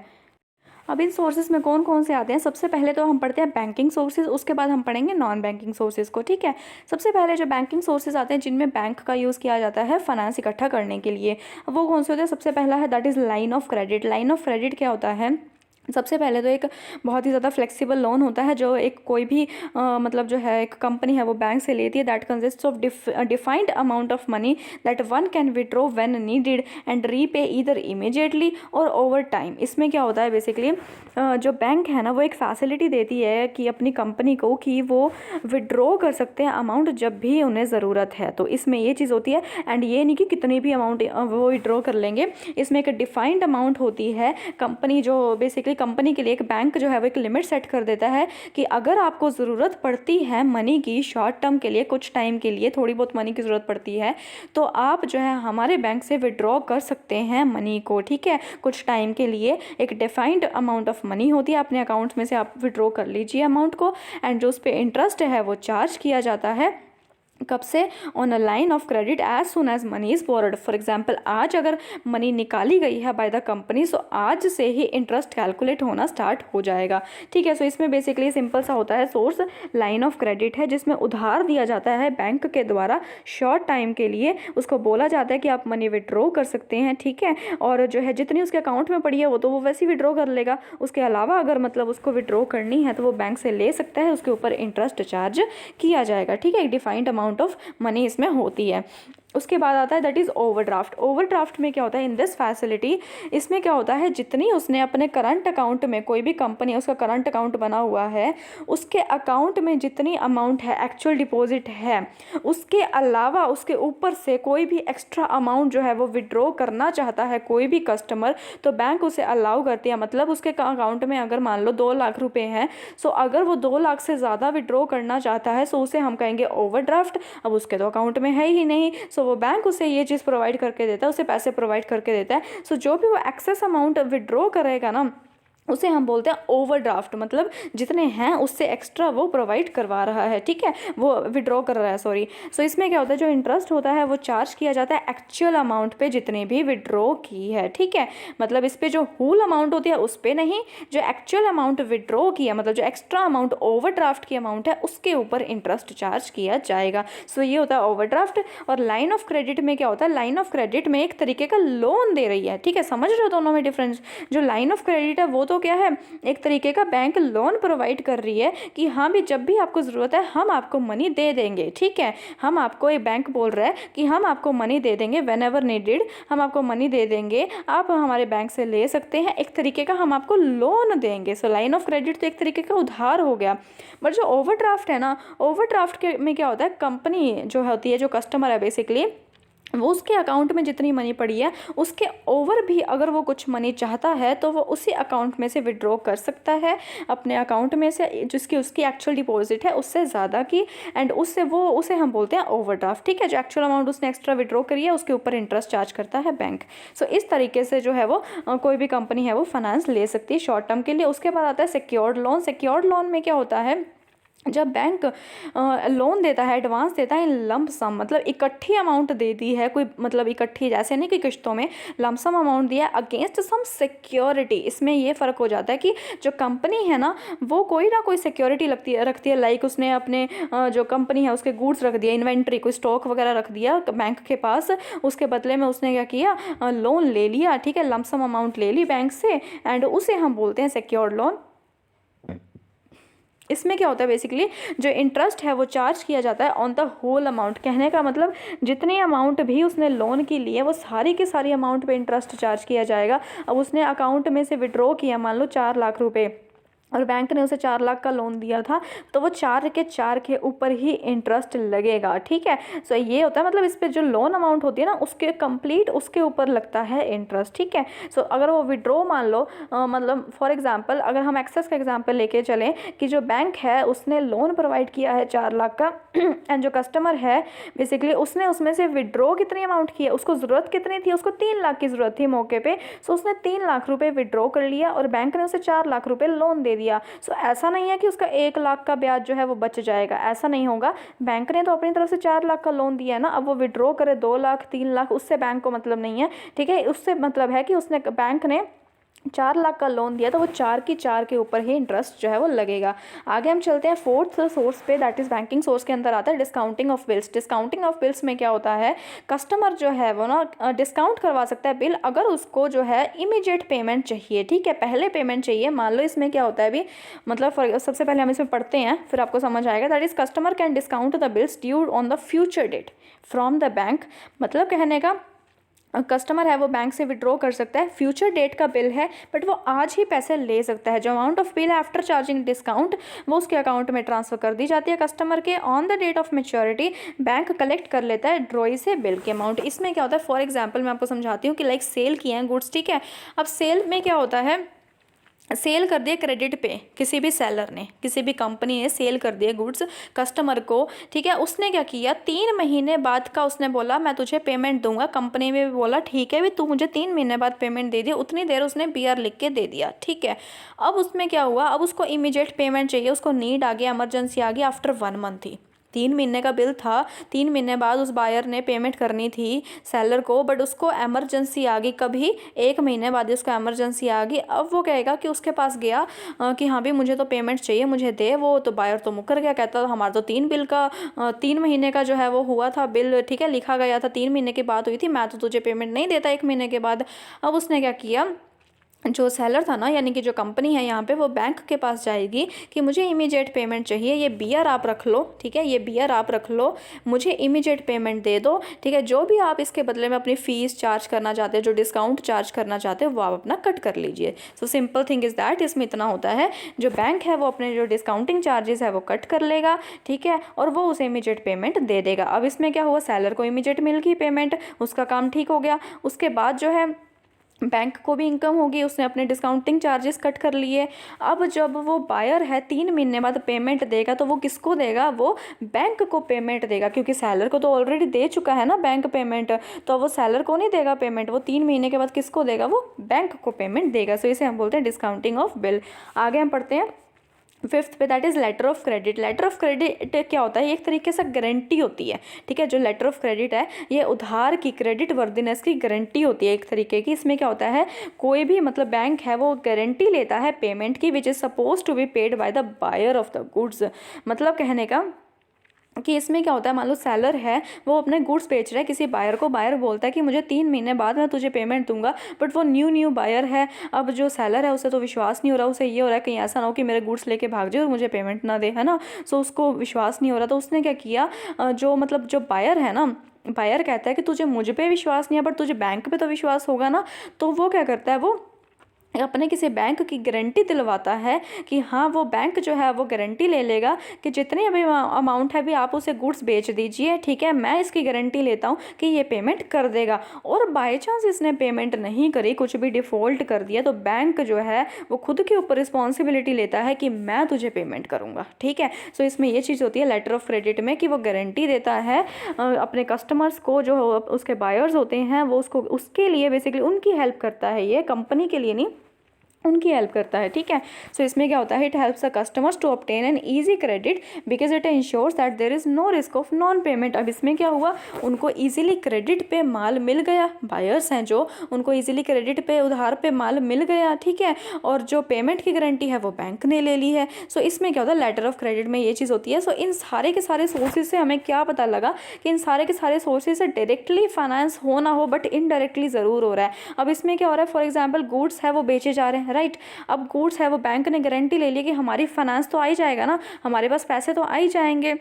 अब इन सोर्सेज में कौन कौन से आते हैं, सबसे पहले तो हम पढ़ते हैं बैंकिंग सोर्सेज, उसके बाद हम पढ़ेंगे नॉन बैंकिंग सोर्सेज को। ठीक है, सबसे पहले जो बैंकिंग सोर्सेज आते हैं जिनमें बैंक का यूज़ किया जाता है फाइनेंस इकट्ठा करने के लिए, वो कौन से होते हैं? सबसे पहला है that is line of credit. Line of credit क्या होता है? सबसे पहले तो एक बहुत ही ज़्यादा फ्लेक्सिबल लोन होता है जो एक कोई भी मतलब जो है एक कंपनी है वो बैंक से लेती है। That consist of defined amount of money that one can withdraw when needed and repay either immediately और ओवर टाइम। इसमें क्या होता है बेसिकली, जो बैंक है ना वो एक फैसिलिटी देती है कि अपनी कंपनी को कि वो विड्रॉ कर सकते हैं अमाउंट जब भी उन्हें ज़रूरत है। तो इसमें ये चीज़ होती है, एंड ये नहीं कि कितनी भी अमाउंट वो विड्रॉ कर लेंगे, इसमें एक डिफाइंड अमाउंट होती है। कंपनी जो बेसिकली कंपनी के लिए एक बैंक जो है वो एक लिमिट सेट कर देता है कि अगर आपको ज़रूरत पड़ती है मनी की शॉर्ट टर्म के लिए, कुछ टाइम के लिए थोड़ी बहुत मनी की ज़रूरत पड़ती है, तो आप जो है हमारे बैंक से विड्रॉ कर सकते हैं मनी को। ठीक है, कुछ टाइम के लिए एक डिफाइंड अमाउंट ऑफ मनी होती है, अपने अकाउंट में से आप विड्रॉ कर लीजिए अमाउंट को, एंड जो उस पर इंटरेस्ट है वो चार्ज किया जाता है। कब से? On a line of credit as soon as money is borrowed. For example, आज अगर मनी निकाली गई है बाय द कंपनी, सो आज से ही इंटरेस्ट कैलकुलेट होना स्टार्ट हो जाएगा। ठीक है, सो इसमें बेसिकली सिंपल सा होता है सोर्स लाइन ऑफ क्रेडिट है जिसमें उधार दिया जाता है बैंक के द्वारा शॉर्ट टाइम के लिए। उसको बोला जाता है कि आप मनी विड्रॉ कर सकते हैं। ठीक है, और जो है जितनी उसके अकाउंट में पड़ी है वो तो वो वैसे ही विड्रॉ कर लेगा, उसके अलावा अगर मतलब उसको विड्रॉ करनी है तो वो बैंक से ले सकता है, उसके ऊपर इंटरेस्ट चार्ज किया जाएगा। ठीक है, एक डिफाइंड अमाउंट ऑफ मनी इसमें होती है। उसके बाद आता है दैट इज़ ओवरड्राफ्ट। ओवरड्राफ्ट में क्या होता है? इन दिस फैसिलिटी, इसमें क्या होता है, जितनी उसने अपने करंट अकाउंट में, कोई भी कंपनी उसका करंट अकाउंट बना हुआ है, उसके अकाउंट में जितनी अमाउंट है एक्चुअल डिपॉजिट है, उसके अलावा उसके ऊपर से कोई भी एक्स्ट्रा अमाउंट जो है वो विड्रॉ करना चाहता है कोई भी कस्टमर, तो बैंक उसे अलाउ करती है। मतलब उसके अकाउंट में अगर मान लो 2 लाख रुपए हैं, सो अगर वो 2 लाख से ज़्यादा विड्रॉ करना चाहता है सो उसे हम कहेंगे ओवरड्राफ्ट। अब उसके तो अकाउंट में है ही नहीं, सो वो बैंक उसे ये चीज़ प्रोवाइड करके देता है, उसे पैसे प्रोवाइड करके देता है। सो जो भी वो एक्सेस अमाउंट विड्रॉ करेगा ना उसे हम बोलते हैं ओवरड्राफ्ट। मतलब जितने हैं उससे एक्स्ट्रा वो प्रोवाइड करवा रहा है। ठीक है, वो विड्रॉ कर रहा है, सॉरी। सो इसमें क्या होता है, जो इंटरेस्ट होता है वो चार्ज किया जाता है एक्चुअल अमाउंट पे जितने भी विड्रॉ की है। ठीक है, मतलब इस पे जो होल अमाउंट होती है उस पे नहीं, जो एक्चुअल अमाउंट विड्रॉ किया, मतलब जो एक्स्ट्रा अमाउंट ओवरड्राफ्ट की अमाउंट है उसके ऊपर इंटरेस्ट चार्ज किया जाएगा। सो ये होता है ओवरड्राफ्ट। और लाइन ऑफ क्रेडिट में क्या होता है? लाइन ऑफ क्रेडिट में एक तरीके का लोन दे रही है। ठीक है, समझ रहे हो दोनों में डिफरेंस? जो लाइन ऑफ क्रेडिट है वो तो क्या है, एक तरीके का बैंक लोन प्रोवाइड कर रही है कि हाँ भी जब भी आपको ज़रूरत है हम आपको मनी दे देंगे। ठीक है, हम आपको, एक बैंक बोल रहा है कि हम आपको मनी दे देंगे, वेन एवर नीडेड हम आपको मनी दे देंगे, आप हमारे बैंक से ले सकते हैं, एक तरीके का हम आपको लोन देंगे। सो लाइन ऑफ क्रेडिट तो एक तरीके का उधार हो गया। बट जो ओवरड्राफ्ट है ना, ओवरड्राफ्ट के में क्या होता है, कंपनी जो होती है, जो कस्टमर है बेसिकली, वो उसके अकाउंट में जितनी मनी पड़ी है उसके ओवर भी अगर वो कुछ मनी चाहता है तो वो उसी अकाउंट में से विड्रॉ कर सकता है, अपने अकाउंट में से जिसकी उसकी एक्चुअल डिपॉजिट है उससे ज़्यादा की, एंड उससे वो उसे हम बोलते हैं ओवरड्राफ्ट। ठीक है, जो एक्चुअल अमाउंट उसने एक्स्ट्रा विड्रॉ करी है उसके ऊपर इंटरेस्ट चार्ज करता है बैंक। सो इस तरीके से जो है वो कोई भी कंपनी है वो फाइनेंस ले सकती है शॉर्ट टर्म के लिए। उसके बाद आता है सिक्योर्ड लोन। सिक्योर्ड लोन में क्या होता है, जब बैंक लोन देता है, एडवांस देता है इन लंप सम, मतलब इकट्ठी अमाउंट दे दी है कोई, मतलब इकट्ठी जैसे नहीं कि किश्तों में, लंप सम अमाउंट दिया अगेंस्ट सम सिक्योरिटी। इसमें ये फ़र्क हो जाता है कि जो कंपनी है ना वो कोई ना कोई सिक्योरिटी रखती है। लाइक उसने अपने जो कंपनी है उसके गुड्स रख दिया, इन्वेंट्री कोई स्टॉक वगैरह रख दिया बैंक के पास, उसके बदले में उसने क्या किया, लोन ले लिया। ठीक है, लंप सम अमाउंट ले ली बैंक से, एंड उसे हम बोलते हैं सिक्योर्ड लोन। इसमें क्या होता है बेसिकली, जो इंटरेस्ट है वो चार्ज किया जाता है ऑन द होल अमाउंट। कहने का मतलब जितनी अमाउंट भी उसने लोन की ली है वो सारी की सारी अमाउंट पे इंटरेस्ट चार्ज किया जाएगा। अब उसने अकाउंट में से विड्रॉ किया मान लो 4 लाख रुपए, और बैंक ने उसे 4 लाख का लोन दिया था, तो वो 4 के 4 के ऊपर ही इंटरेस्ट लगेगा। ठीक है, सो ये होता है, मतलब इस पे जो लोन अमाउंट होती है ना उसके कंप्लीट उसके ऊपर लगता है इंटरेस्ट। ठीक है, सो अगर वो विड्रॉ मान लो मतलब फॉर एग्जांपल अगर हम एक्सेस का एग्जांपल लेके चलें कि जो बैंक है उसने लोन प्रोवाइड किया है 4 लाख का, एंड जो कस्टमर है बेसिकली उसने उसमें से विड्रॉ कितनी अमाउंट की है, उसको ज़रूरत कितनी थी, उसको 3 लाख की ज़रूरत थी मौके पे, सो उसने 3 लाख रुपये विड्रॉ कर लिया और बैंक ने उसे 4 लाख रुपये लोन दे दिया। दिया। सो ऐसा नहीं है कि उसका 1 लाख का ब्याज जो है वो बच जाएगा, ऐसा नहीं होगा। बैंक ने तो अपनी तरफ से 4 लाख का लोन दिया है ना, अब वो विड्रॉ करे 2 लाख 3 लाख, उससे बैंक को मतलब नहीं है, ठीक है। उससे मतलब है कि उसने बैंक ने 4 लाख का लोन दिया तो वो 4 की 4 के ऊपर ही इंटरेस्ट जो है वो लगेगा। आगे हम चलते हैं फोर्थ सोर्स पे, दैट इज़ बैंकिंग सोर्स के अंदर आता है discounting of bills. Discounting of bills में क्या होता है, कस्टमर जो है वो ना डिस्काउंट करवा सकता है बिल अगर उसको जो है इमीडिएट पेमेंट चाहिए, ठीक है, पहले पेमेंट चाहिए। मान लो इसमें क्या होता है अभी, मतलब सबसे पहले हम इसमें पढ़ते हैं फिर आपको समझ आएगा। That is customer can discount the bills due on the future date from the bank. मतलब कहने का कस्टमर है वो बैंक से विड्रॉ कर सकता है, फ्यूचर डेट का बिल है बट वो आज ही पैसे ले सकता है। जो amount of bill after charging discount वो उसके अकाउंट में ट्रांसफर कर दी जाती है कस्टमर के। On the date of maturity bank collect कर लेता है ड्रॉई से बिल के अमाउंट। इसमें क्या होता है, फॉर एग्जांपल मैं आपको समझाती हूँ कि लाइक सेल किए हैं गुड्स, ठीक है। अब सेल में क्या होता है, सेल कर दिए क्रेडिट पे, किसी भी सेलर ने, किसी भी कंपनी ने सेल कर दिए गुड्स कस्टमर को, ठीक है। उसने क्या किया, 3 महीने बाद का उसने बोला मैं तुझे पेमेंट दूंगा। कंपनी में भी बोला ठीक है भी तू मुझे 3 महीने बाद पेमेंट दे दिया, उतनी देर उसने बीआर लिख के दे दिया, ठीक है। अब उसमें क्या हुआ, अब उसको इमीडिएट पेमेंट चाहिए, उसको नीड आ गया, इमरजेंसी आ गई आफ्टर 1 मंथ ही। 3 महीने का बिल था, 3 महीने बाद उस बायर ने पेमेंट करनी थी सेलर को, बट उसको एमरजेंसी आ गई, कभी 1 महीने बाद उसको एमरजेंसी आ गई। अब वो कहेगा कि उसके पास गया कि हाँ भी मुझे तो पेमेंट चाहिए, मुझे दे। वो तो बायर तो मुकर गया, कहता हमारा तो 3 महीने का जो है वो हुआ था बिल, ठीक है, लिखा गया था 3 महीने की बात हुई थी, मैं तो तुझे पेमेंट नहीं देता 1 महीने के बाद। अब उसने क्या किया, जो सेलर था ना, यानी कि जो कंपनी है यहाँ पे, वो बैंक के पास जाएगी कि मुझे इमीडिएट पेमेंट चाहिए, ये बीआर आप रख लो, ठीक है, ये बीआर आप रख लो, मुझे इमीडिएट पेमेंट दे दो, ठीक है। जो भी आप इसके बदले में अपनी फ़ीस चार्ज करना चाहते हो, जो डिस्काउंट चार्ज करना चाहते हो, वो आप अपना कट कर लीजिए। So simple thing is that, इसमें इतना होता है, जो बैंक है वो अपने जो डिस्काउंटिंग चार्जेस है वो कट कर लेगा, ठीक है, और वो उसे इमीडिएट पेमेंट दे देगा। अब इसमें क्या हुआ, सेलर को इमीडिएट मिल गई पेमेंट, उसका काम ठीक हो गया। उसके बाद जो है बैंक को भी इनकम होगी, उसने अपने डिस्काउंटिंग चार्जेस कट कर लिए। अब जब वो बायर है 3 महीने बाद पेमेंट देगा तो वो किसको देगा, वो बैंक को पेमेंट देगा, क्योंकि सेलर को तो ऑलरेडी दे चुका है ना बैंक पेमेंट, तो वो सेलर को नहीं देगा पेमेंट, वो 3 महीने के बाद किसको देगा, वो बैंक को पेमेंट देगा। सो इसे हम बोलते हैं डिस्काउंटिंग ऑफ बिल। आगे हम पढ़ते हैं 5th पे, that is letter of credit. Letter of credit क्या होता है, एक तरीके से गारंटी होती है, ठीक है। जो लेटर ऑफ क्रेडिट है ये उधार की, क्रेडिट वर्दीनेस की गारंटी होती है एक तरीके की। इसमें क्या होता है, कोई भी मतलब बैंक है वो गारंटी लेता है पेमेंट की, which is suppose to be paid by the buyer of the goods. मतलब कहने का कि इसमें क्या होता है, मान लो सेलर है वो अपने गुड्स बेच रहा है किसी बायर को, बायर बोलता है कि मुझे 3 महीने बाद मैं तुझे पेमेंट दूंगा, बट वो न्यू बायर है। अब जो सेलर है उसे तो विश्वास नहीं हो रहा, उसे ये हो रहा है कहीं ऐसा ना हो कि मेरे गुड्स लेके भाग जाए और मुझे पेमेंट ना दे, है ना। सो उसको विश्वास नहीं हो रहा, तो उसने क्या किया, जो बायर है ना, बायर कहता है कि तुझे मुझ पे विश्वास नहीं है बट तुझे बैंक पे तो विश्वास होगा ना, तो वो क्या करता है, वो अपने किसी बैंक की गारंटी दिलवाता है कि हाँ वो बैंक जो है वो गारंटी ले लेगा कि जितनी अभी अमाउंट है भी आप उसे गुड्स बेच दीजिए, ठीक है, मैं इसकी गारंटी लेता हूँ कि ये पेमेंट कर देगा। और बाई चांस इसने पेमेंट नहीं करी, कुछ भी डिफ़ॉल्ट कर दिया, तो बैंक जो है वो खुद के ऊपर रिस्पॉन्सिबिलिटी लेता है कि मैं तुझे पेमेंट करूँगा, ठीक है। सो इसमें ये चीज़ होती है लेटर ऑफ क्रेडिट में कि वो गारंटी देता है अपने कस्टमर्स को, जो उसके बायर्स होते हैं वो उसको, उसके लिए बेसिकली उनकी हेल्प करता है, ये कंपनी के लिए नहीं, उनकी हेल्प करता है, ठीक है। सो इसमें क्या होता है, it helps the customers to obtain an easy credit because it ensures that there is no risk of non payment. अब इसमें क्या हुआ, उनको ईजिली क्रेडिट पे माल मिल गया, बायर्स हैं जो, उनको ईजिली क्रेडिट पे, उधार पे माल मिल गया, ठीक है, और जो पेमेंट की गारंटी है वो बैंक ने ले ली है। सो इसमें क्या होता है, लेटर ऑफ क्रेडिट में ये चीज़ होती है। सो इन सारे के सारे सोर्सेज से हमें क्या पता लगा कि इन सारे के सारे सोर्सेज से डायरेक्टली फाइनेंस हो ना हो बट इनडायरेक्टली ज़रूर हो रहा है। अब इसमें क्या हो रहा है, फॉर एग्जाम्पल गुड्स है वो बेचे जा रहे हैं, राइट। अब गुड्स है वो बैंक ने गारंटी ले ली कि हमारी फाइनेंस तो आ ही जाएगा ना, हमारे पास पैसे तो आ ही जाएंगे,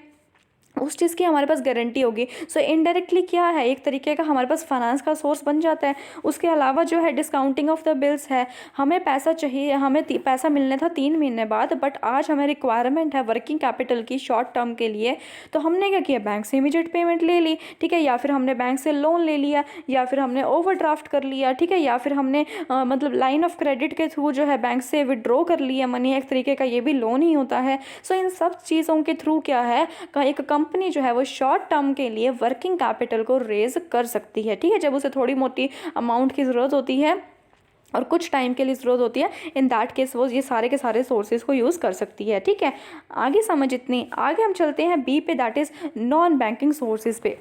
उस चीज़ की हमारे पास गारंटी होगी। सो इनडायरेक्टली क्या है, एक तरीके का हमारे पास फाइनेंस का सोर्स बन जाता है। उसके अलावा जो है डिस्काउंटिंग ऑफ द बिल्स है, हमें पैसा चाहिए, हमें पैसा मिलने था 3 महीने बाद, बट आज हमें रिक्वायरमेंट है वर्किंग कैपिटल की शॉर्ट टर्म के लिए, तो हमने क्या किया, बैंक से इमीडिएट पेमेंट ले ली, ठीक है, या फिर हमने बैंक से लोन ले लिया, या फिर हमने ओवरड्राफ्ट कर लिया, ठीक है, या फिर हमने मतलब लाइन ऑफ क्रेडिट के थ्रू जो है बैंक से विड्रॉ कर लिया मनी, एक तरीके का ये भी लोन ही होता है। सो इन सब चीज़ों के थ्रू क्या है, एक कंपनी जो है वो शॉर्ट टर्म के लिए वर्किंग कैपिटल को रेज कर सकती है, ठीक है, जब उसे थोड़ी मोटी अमाउंट की ज़रूरत होती है और कुछ टाइम के लिए ज़रूरत होती है, इन दैट केस वो ये सारे के सारे सोर्सेज को यूज़ कर सकती है। ठीक है, आगे समझ इतनी। आगे हम चलते हैं बी पे, that is non banking sources पे।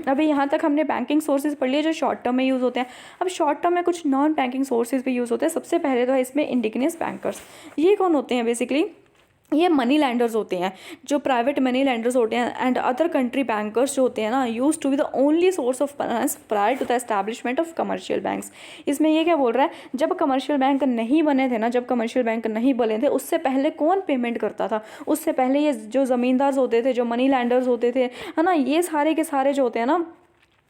अभी यहाँ तक हमने बैंकिंग सोर्सेज पढ़ लिए जो शॉर्ट टर्म में यूज़ होते हैं। अब शॉर्ट टर्म में कुछ नॉन बैंकिंग सोर्सेज भी यूज़ होते हैं। सबसे पहले तो है इसमें इंडिजिनियस बैंकर्स। ये कौन होते हैं? बेसिकली ये मनी लैंडर्स होते हैं, जो प्राइवेट मनी लैंडर्स होते हैं एंड अदर कंट्री बैंकर्स जो होते हैं ना, use to be the only source of finance prior to the establishment of commercial banks. इसमें ये क्या बोल रहा है, जब कमर्शियल बैंक नहीं बने थे ना, जब कमर्शियल बैंक नहीं बने थे उससे पहले कौन पेमेंट करता था? उससे पहले ये जो ज़मींदार होते थे, जो मनी लैंडर्स होते थे, है ना, ये सारे के सारे जो होते हैं ना,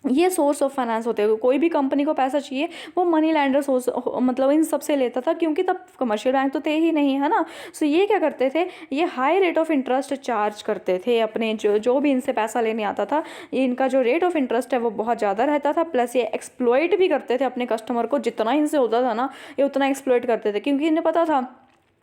ये सोर्स ऑफ फाइनेंस होते हैं। कोई भी कंपनी को पैसा चाहिए वो मनी लैंडर सोर्स मतलब इन सबसे लेता था, क्योंकि तब कमर्शियल बैंक तो थे ही नहीं, है ना। सो ये क्या करते थे, ये high rate of interest charge करते थे अपने जो भी इनसे पैसा लेने आता था। ये इनका जो रेट ऑफ इंटरेस्ट है वो बहुत ज़्यादा रहता था, प्लस ये एक्सप्लॉइट भी करते थे अपने कस्टमर को। जितना इनसे होता था ना, ये उतना एक्सप्लॉइट करते थे, क्योंकि इन्हें पता था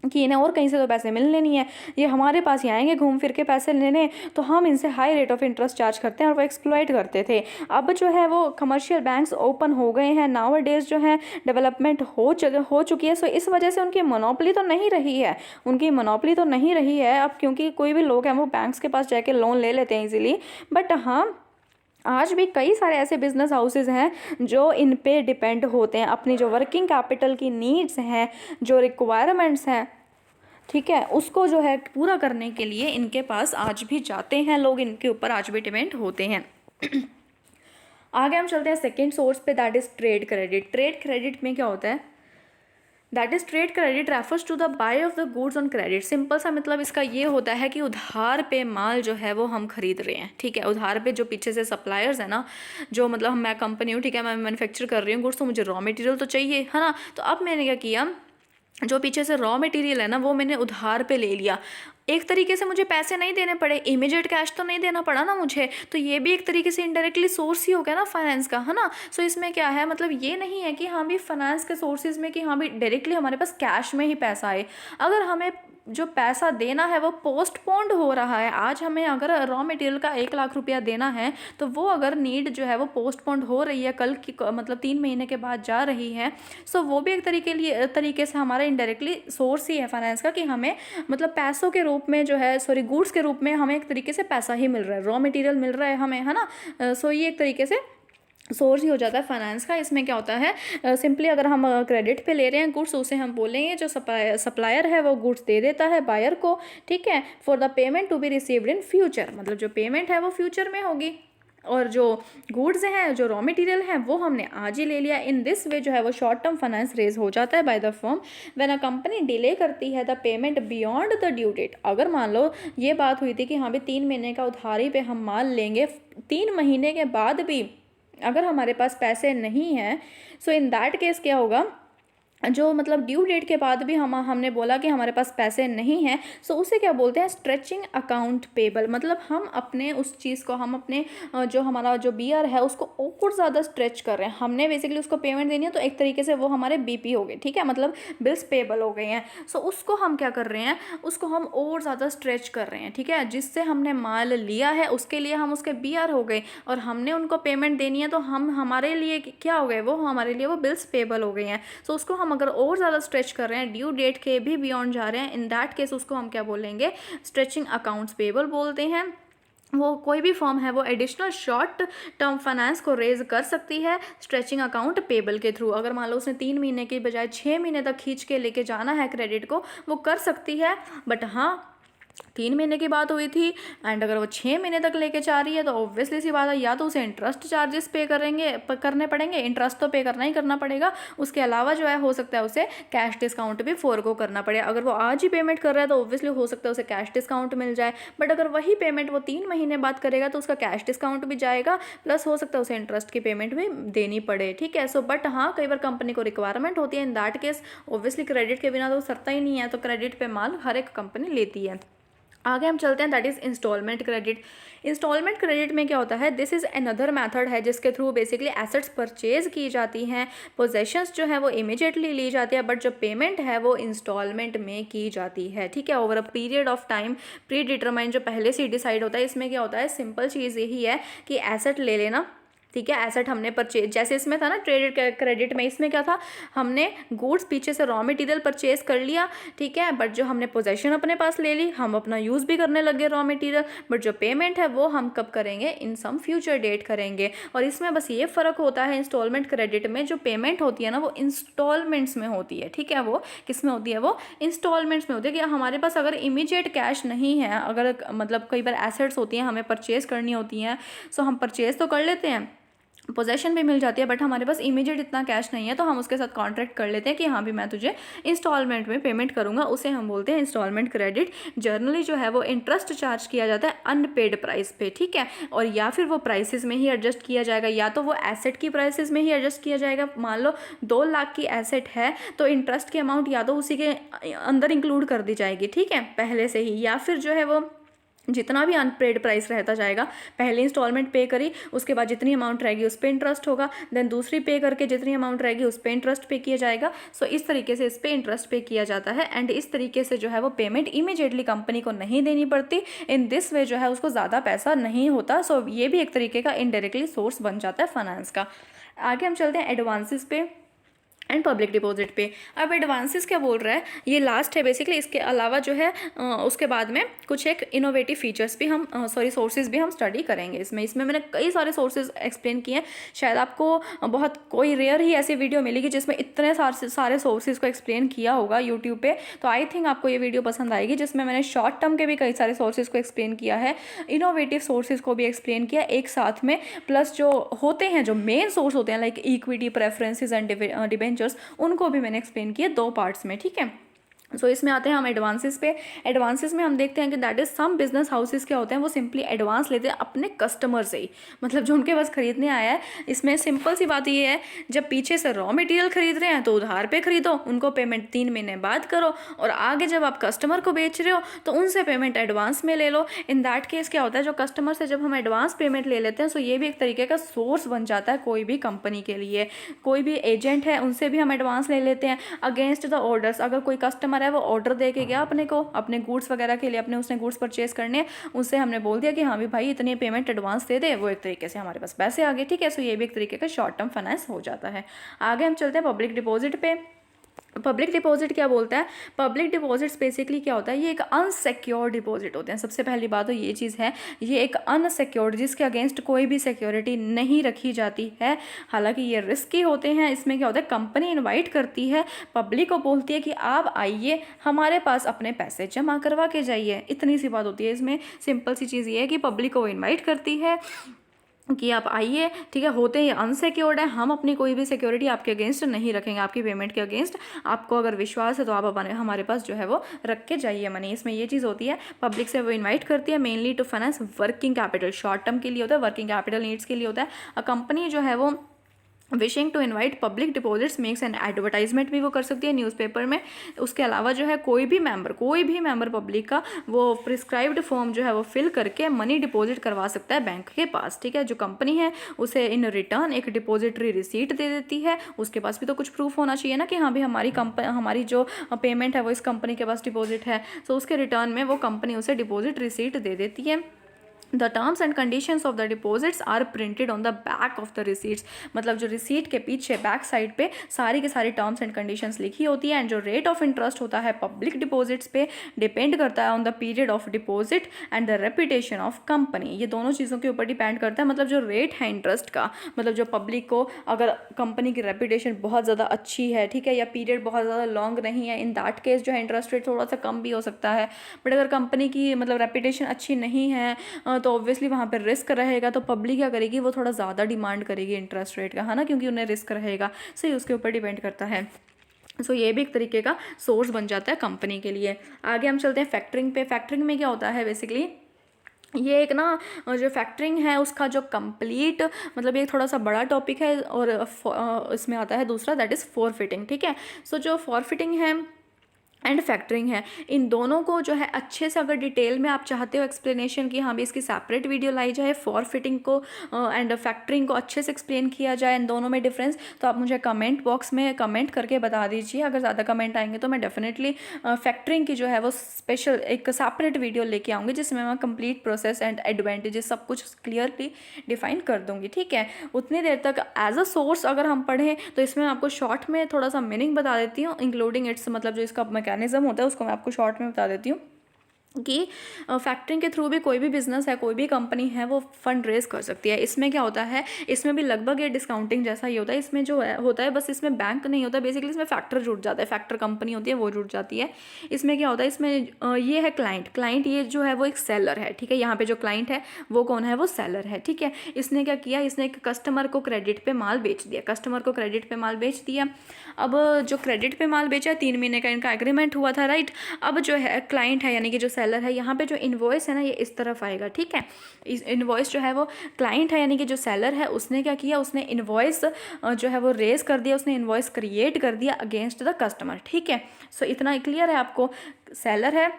कि इन्हें और कहीं से तो पैसे मिलने नहीं है, ये हमारे पास ही आएंगे घूम फिर के पैसे लेने, तो हम इनसे high rate of interest charge करते हैं, और वो एक्सप्लॉइट करते थे। अब जो है वो कमर्शियल बैंक्स ओपन हो गए हैं नाउ डेज, जो है डेवलपमेंट हो चुकी है। सो इस वजह से उनकी मोनोपोली तो नहीं रही है, उनकी मोनोपोली तो नहीं रही है अब, क्योंकि कोई भी लोग हैं वो बैंक्स के पास जाके लोन ले लेते हैं इजीली। बट हाँ, आज भी कई सारे ऐसे बिजनेस हाउसेज हैं जो इन पे डिपेंड होते हैं, अपनी जो वर्किंग कैपिटल की नीड्स हैं, जो रिक्वायरमेंट्स हैं, ठीक है, उसको जो है पूरा करने के लिए इनके पास आज भी जाते हैं लोग, इनके ऊपर आज भी डिपेंड होते हैं। आगे हम चलते हैं सेकेंड सोर्स पे, that is trade credit. Trade credit में क्या होता है, that is trade credit refers to the buy of the goods on credit. Simple सा मतलब इसका ये होता है कि उधार पे माल जो है वो हम खरीद रहे हैं। ठीक है, उधार पे जो पीछे से सप्लायर्स है ना, जो मतलब मैं कंपनी हूँ, ठीक है, मैं मैन्युफैक्चर कर रही हूँ गुड्स, तो मुझे रॉ मटेरियल तो चाहिए, है ना। तो अब मैंने क्या किया, जो पीछे से रॉ मटेरियल है ना वो मैंने उधार पे ले लिया। एक तरीके से मुझे पैसे नहीं देने पड़े, इमीडिएट कैश तो नहीं देना पड़ा ना मुझे, तो ये भी एक तरीके से इनडायरेक्टली सोर्स ही हो गया ना फाइनेंस का, है ना। सो इसमें क्या है, मतलब ये नहीं है कि हाँ भी फाइनेंस के सोर्सेज में कि हाँ भी डायरेक्टली हमारे पास कैश में ही पैसा आए। अगर हमें जो पैसा देना है वो पोस्टपोन्ड हो रहा है, आज हमें अगर रॉ मटेरियल का 1 लाख रुपया देना है, तो वो अगर नीड जो है वो पोस्टपोन्ड हो रही है, कल की मतलब 3 महीने के बाद जा रही है, सो वो भी एक तरीके से हमारा इनडायरेक्टली सोर्स ही है फाइनेंस का, कि हमें मतलब पैसों के रूप में जो है, सॉरी गुड्स के रूप में हमें एक तरीके से पैसा ही मिल रहा है, रॉ मटेरियल मिल रहा है हमें, है ना। सो ये एक तरीके से सोर्स ही हो जाता है फाइनेंस का। इसमें क्या होता है, सिंपली अगर हम क्रेडिट पे ले रहे हैं गुड्स, उसे हम बोलेंगे जो सप्लायर है वो गुड्स दे देता है बायर को, ठीक है, for the payment to be received in future, मतलब जो पेमेंट है वो फ्यूचर में होगी, और जो गुड्स हैं, जो रॉ मटेरियल हैं, वो हमने आज ही ले लिया। इन दिस वे जो है वो शॉर्ट टर्म फाइनेंस रेज हो जाता है by the firm when a company delay करती है the payment beyond the due date. अगर मान लो ये बात हुई थी कि हाँ भी 3 महीने का उधारी पे हम माल लेंगे, 3 महीने के बाद भी अगर हमारे पास पैसे नहीं हैं, सो इन दैट केस क्या होगा, जो मतलब ड्यू डेट के बाद भी हमने बोला कि हमारे पास पैसे नहीं हैं, सो उसे क्या बोलते हैं, स्ट्रेचिंग अकाउंट पेबल। मतलब हम अपने उस चीज़ को, हम अपने जो हमारा जो बीआर है उसको और ज़्यादा स्ट्रेच कर रहे हैं। हमने बेसिकली उसको पेमेंट देनी है, तो एक तरीके से वो हमारे बीपी हो गए, ठीक है, मतलब बिल्स पेबल हो गए हैं। सो उसको हम क्या कर रहे हैं, उसको हम और ज़्यादा स्ट्रेच कर रहे हैं, ठीक है। जिससे हमने माल लिया है उसके लिए हम उसके बीआर हो गए, और हमने उनको पेमेंट देनी है, तो हम हमारे लिए क्या हो गए, वो हमारे लिए वो बिल्स पेबल हो गए हैं। सो उसको हम अगर और ज़्यादा स्ट्रेच कर रहे हैं, ड्यू डेट के भी बियॉन्ड जा रहे हैं, इन दैट केस उसको हम क्या बोलेंगे, स्ट्रेचिंग अकाउंट्स पेबल बोलते हैं। वो कोई भी फॉर्म है वो एडिशनल शॉर्ट टर्म फाइनेंस को रेज कर सकती है स्ट्रेचिंग अकाउंट पेबल के थ्रू। अगर मान लो उसने 3 महीने की बजाय 6 महीने तक खींच के लेके जाना है क्रेडिट को, वो कर सकती है। बट हाँ, 3 महीने की बात हुई थी एंड अगर वो 6 महीने तक लेके जा रही है, तो ऑब्वियसली सी बात है, या तो उसे इंटरेस्ट चार्जेस पे करने पड़ेंगे, इंटरेस्ट तो पे करना ही करना पड़ेगा, उसके अलावा जो है हो सकता है उसे कैश डिस्काउंट भी फोरगो करना पड़े। अगर वो आज ही पेमेंट कर रहा है तो ऑब्वियसली हो सकता है उसे कैश डिस्काउंट मिल जाए, बट अगर वही पेमेंट वो 3 महीने बाद करेगा तो उसका कैश डिस्काउंट भी जाएगा, प्लस हो सकता है उसे इंटरेस्ट की पेमेंट भी देनी पड़े, ठीक है। सो बट हाँ, कई बार कंपनी को रिक्वायरमेंट होती है, in that case obviously credit के बिना तो सरता ही नहीं है, तो क्रेडिट पे माल हर एक कंपनी लेती है। आगे हम चलते हैं, that is instalment credit. Instalment credit में क्या होता है, दिस इज़ अनदर मेथड है जिसके थ्रू बेसिकली एसेट्स परचेज की जाती हैं, पोजेशंस जो है वो इमीडिएटली ली जाती है, बट जो पेमेंट है वो इंस्टॉलमेंट में की जाती है, ठीक है, over a period of time pre determine, जो पहले से डिसाइड होता है। इसमें क्या होता है, सिंपल चीज़ यही है कि एसेट ले लेना, ठीक है। एसेट हमने परचेज, जैसे इसमें था ना ट्रेडेड क्रेडिट में, इसमें क्या था, हमने गुड्स पीछे से रॉ मटेरियल परचेज कर लिया, ठीक है, बट जो हमने पोजेशन अपने पास ले ली, हम अपना यूज़ भी करने लगे रॉ मटेरियल, बट जो पेमेंट है वो हम कब करेंगे, इन सम फ्यूचर डेट करेंगे। और इसमें बस ये फ़र्क होता है इंस्टॉलमेंट क्रेडिट में, जो पेमेंट होती है ना वो इंस्टॉलमेंट्स में होती है, ठीक है। वो किस में होती है, वो इंस्टॉलमेंट्स में होती है। कि हमारे पास अगर इमीडिएट कैश नहीं है, अगर मतलब कई बार एसेट्स होती हैं हमें परचेज करनी होती हैं, सो हम परचेज तो कर लेते हैं, पोजेशन भी मिल जाती है, बट हमारे पास इमीडिएट इतना कैश नहीं है, तो हम उसके साथ कॉन्ट्रैक्ट कर लेते हैं कि हाँ भी मैं तुझे इंस्टॉलमेंट में पेमेंट करूंगा, उसे हम बोलते हैं इंस्टॉलमेंट क्रेडिट। जर्नली जो है वो इंटरेस्ट चार्ज किया जाता है अनपेड प्राइस पे, ठीक है। और या फिर वो प्राइसेस में ही एडजस्ट किया जाएगा, या तो वो एसेट की प्राइसेस में ही एडजस्ट किया जाएगा। मान लो 2 लाख की एसेट है तो इंटरेस्ट की अमाउंट या तो उसी के अंदर इंक्लूड कर दी जाएगी, ठीक है, पहले से ही, या फिर जो है वो जितना भी अनपेड प्राइस रहता जाएगा, पहले इंस्टॉलमेंट पे करी, उसके बाद जितनी अमाउंट रहेगी उस पर इंटरेस्ट होगा, देन दूसरी पे करके जितनी अमाउंट रहेगी उस पर इंटरेस्ट पे किया जाएगा। सो इस तरीके से इस पर इंटरेस्ट पे किया जाता है, एंड इस तरीके से जो है वो पेमेंट इमीडिएटली कंपनी को नहीं देनी पड़ती। इन दिस वे जो है उसको ज़्यादा पैसा नहीं होता। सो ये भी एक तरीके का इनडायरेक्टली सोर्स बन जाता है फाइनेंस का। आगे हम चलते हैं एडवांसेस पे एंड पब्लिक डिपॉजिट पे। अब एडवांसेस क्या बोल रहा है, ये लास्ट है बेसिकली। इसके अलावा जो है उसके बाद में कुछ एक इनोवेटिव फीचर्स भी हम सोर्सेज भी हम स्टडी करेंगे इसमें मैंने कई सारे सोर्सेज एक्सप्लेन किए हैं। शायद आपको बहुत कोई रेयर ही ऐसी वीडियो मिलेगी जिसमें इतने सारे सोर्सेज को एक्सप्लेन किया होगा यूट्यूब पे। तो आई थिंक आपको ये वीडियो पसंद आएगी, जिसमें मैंने शॉर्ट टर्म के भी कई सारे सोर्सेज को एक्सप्लेन किया है, इनोवेटिव सोर्सेज को भी एक्सप्लेन किया एक साथ में, प्लस जो होते हैं जो मेन सोर्स होते हैं like equity, preferences and debentures, उनको भी मैंने एक्सप्लेन किया 2 पार्ट्स में, ठीक है। सो इसमें आते हैं हम एडवांसेस पे। एडवांसेस में हम देखते हैं कि that is some business houses क्या होते हैं, वो सिंपली एडवांस लेते हैं अपने कस्टमर से ही, मतलब जो उनके पास खरीदने आया है। इसमें सिंपल सी बात ये है, जब पीछे से रॉ मटेरियल खरीद रहे हैं तो उधार पे खरीदो, उनको पेमेंट 3 महीने बाद करो, और आगे जब आप कस्टमर को बेच रहे हो तो उनसे पेमेंट एडवांस में ले लो। इन दैट केस क्या होता है, जो कस्टमर से जब हम एडवांस पेमेंट ले लेते हैं, सो ये भी एक तरीके का सोर्स बन जाता है कोई भी कंपनी के लिए। कोई भी एजेंट है उनसे भी हम एडवांस ले लेते हैं अगेंस्ट द ऑर्डर्स। अगर कोई कस्टमर है वो ऑर्डर दे के गया अपने को, अपने गुड्स वगैरह के लिए, अपने उसने गुड्स परचेज करने हैं, उससे हमने बोल दिया कि हाँ भी भाई इतनी पेमेंट एडवांस दे दे, वो एक तरीके से हमारे पास पैसे आ गए, ठीक है। सो ये भी एक तरीके का शॉर्ट टर्म फाइनेंस हो जाता है। आगे हम चलते हैं पब्लिक डिपॉजिट पे। पब्लिक डिपॉजिट क्या बोलता है, पब्लिक डिपॉजिट्स बेसिकली क्या होता है, ये एक अनसिक्योर्ड डिपॉजिट होते हैं। सबसे पहली बात तो ये चीज़ है, ये एक अनसिक्योर्ड, जिसके अगेंस्ट कोई भी सिक्योरिटी नहीं रखी जाती है। हालांकि ये रिस्की होते हैं। इसमें क्या होता है, कंपनी इनवाइट करती है पब्लिक को, बोलती है कि आप आइए हमारे पास अपने पैसे जमा करवा के जाइए, इतनी सी बात होती है इसमें। सिंपल सी चीज़ ये है कि पब्लिक को इन्वाइट करती है कि आप आइए, ठीक है। होते हैं अनसिक्योर्ड है, हम अपनी कोई भी सिक्योरिटी आपके अगेंस्ट नहीं रखेंगे, आपकी पेमेंट के अगेंस्ट। आपको अगर विश्वास है तो आप हमारे पास जो है वो रख के जाइए मनी। इसमें ये चीज़ होती है, पब्लिक से वो इनवाइट करती है mainly to finance working capital. Short term के लिए होता है, वर्किंग कैपिटल नीड्स के लिए होता है। अ कंपनी जो है वो wishing to invite public deposits makes an advertisement भी वो कर सकती है न्यूज़पेपर में। उसके अलावा जो है कोई भी मेंबर पब्लिक का वो प्रिस्क्राइब्ड फॉर्म जो है वो फिल करके मनी डिपॉजिट करवा सकता है बैंक के पास, ठीक है। जो कंपनी है उसे इन रिटर्न एक डिपॉजिटरी रिसीट दे देती है। उसके पास भी तो कुछ प्रूफ होना चाहिए ना कि हाँ भी हमारी जो पेमेंट है वो इस कंपनी के पास डिपॉजिट है। तो उसके रिटर्न में वो कंपनी उसे डिपॉजिट रिसीट दे देती है। The terms and conditions of the deposits are printed on the back of the receipts। मतलब जो रिसीट के पीछे बैक साइड पे सारी के सारी टर्म्स एंड कंडीशंस लिखी होती है। एंड जो रेट ऑफ इंटरेस्ट होता है पब्लिक डिपॉजिट्स पे डिपेंड करता है on the period of deposit and the reputation of company. ये दोनों चीज़ों के ऊपर डिपेंड करता है। मतलब जो रेट है इंटरेस्ट का, मतलब जो पब्लिक को अगर कंपनी की रेपुटेशन बहुत ज़्यादा अच्छी है, ठीक है, या पीरियड बहुत ज़्यादा लॉन्ग नहीं है, इन दैट केस जो है इंटरेस्ट रेट थोड़ा सा कम भी हो सकता है। बट अगर कंपनी की मतलब रेपुटेशन अच्छी नहीं है तो ऑब्वियसली वहाँ पर रिस्क रहेगा, तो पब्लिक क्या करेगी, वो थोड़ा ज़्यादा डिमांड करेगी इंटरेस्ट रेट का, है ना, क्योंकि उन्हें रिस्क रहेगा। सो उसके ऊपर डिपेंड करता है। सो ये भी एक तरीके का सोर्स बन जाता है कंपनी के लिए। आगे हम चलते हैं फैक्टरिंग पे। फैक्टरिंग में क्या होता है बेसिकली, ये एक ना जो फैक्टरिंग है उसका जो कंप्लीट मतलब ये थोड़ा सा बड़ा टॉपिक है, और इसमें आता है दूसरा दैट इज़ फॉरफिटिंग, ठीक है। सो जो फॉरफिटिंग है एंड फैक्टरिंग है। इन दोनों को जो है अच्छे से अगर डिटेल में आप चाहते हो एक्सप्लेनेशन की, हाँ भी इसकी सेपरेट वीडियो लाई जाए, फॉरफिटिंग को एंड फैक्टरिंग को अच्छे से एक्सप्लेन किया जाए, इन दोनों में डिफरेंस, तो आप मुझे कमेंट बॉक्स में कमेंट करके बता दीजिए। अगर ज़्यादा कमेंट आएंगे तो मैं डेफिनेटली फैक्टरिंग की जो है वो स्पेशल एक सेपरेट वीडियो लेके आऊँगी, जिसमें मैं कंप्लीट प्रोसेस एंड एडवांटेजेस सब कुछ क्लियरली डिफाइन कर दूँगी। ठीक है, उतनी देर तक एज अ सोर्स अगर हम पढ़ें तो इसमें आपको शॉर्ट में थोड़ा सा मीनिंग बता देती हूँ, इंक्लूडिंग इट्स मतलब जो इसका मैकेनिज्म होता है उसको मैं आपको शॉर्ट में बता देती हूँ कि फैक्टरिंग के थ्रू भी कोई भी बिजनेस है, कोई भी कंपनी है, वो फंड रेज कर सकती है। इसमें क्या होता है, इसमें भी लगभग ये डिस्काउंटिंग जैसा ही होता है। इसमें जो है होता है बस इसमें बैंक नहीं होता, बेसिकली इसमें फैक्टर जुड़ जाता है, फैक्टर कंपनी होती है वो जुड़ जाती है। इसमें क्या होता है, इसमें ये है क्लाइंट ये जो है वो एक सेलर है। ठीक है, यहाँ पे जो क्लाइंट है वो कौन है, वो सेलर है। ठीक है, इसने क्या किया, इसने एक कस्टमर को क्रेडिट पे माल बेच दिया, कस्टमर को क्रेडिट पे माल बेच दिया। अब जो क्रेडिट पे माल बेचा है 3 महीने का इनका एग्रीमेंट हुआ था, राइट। अब जो है क्लाइंट है यानी कि जो सेलर है, यहाँ पे जो इनवॉइस है ना ये इस तरफ आएगा। ठीक है, इस इनवॉइस जो है वो क्लाइंट है यानी कि जो सेलर है उसने क्या किया, उसने इनवॉइस जो है वो रेज कर दिया, उसने इनवॉइस क्रिएट कर दिया अगेंस्ट द कस्टमर। ठीक है, सो इतना क्लियर है आपको। सेलर है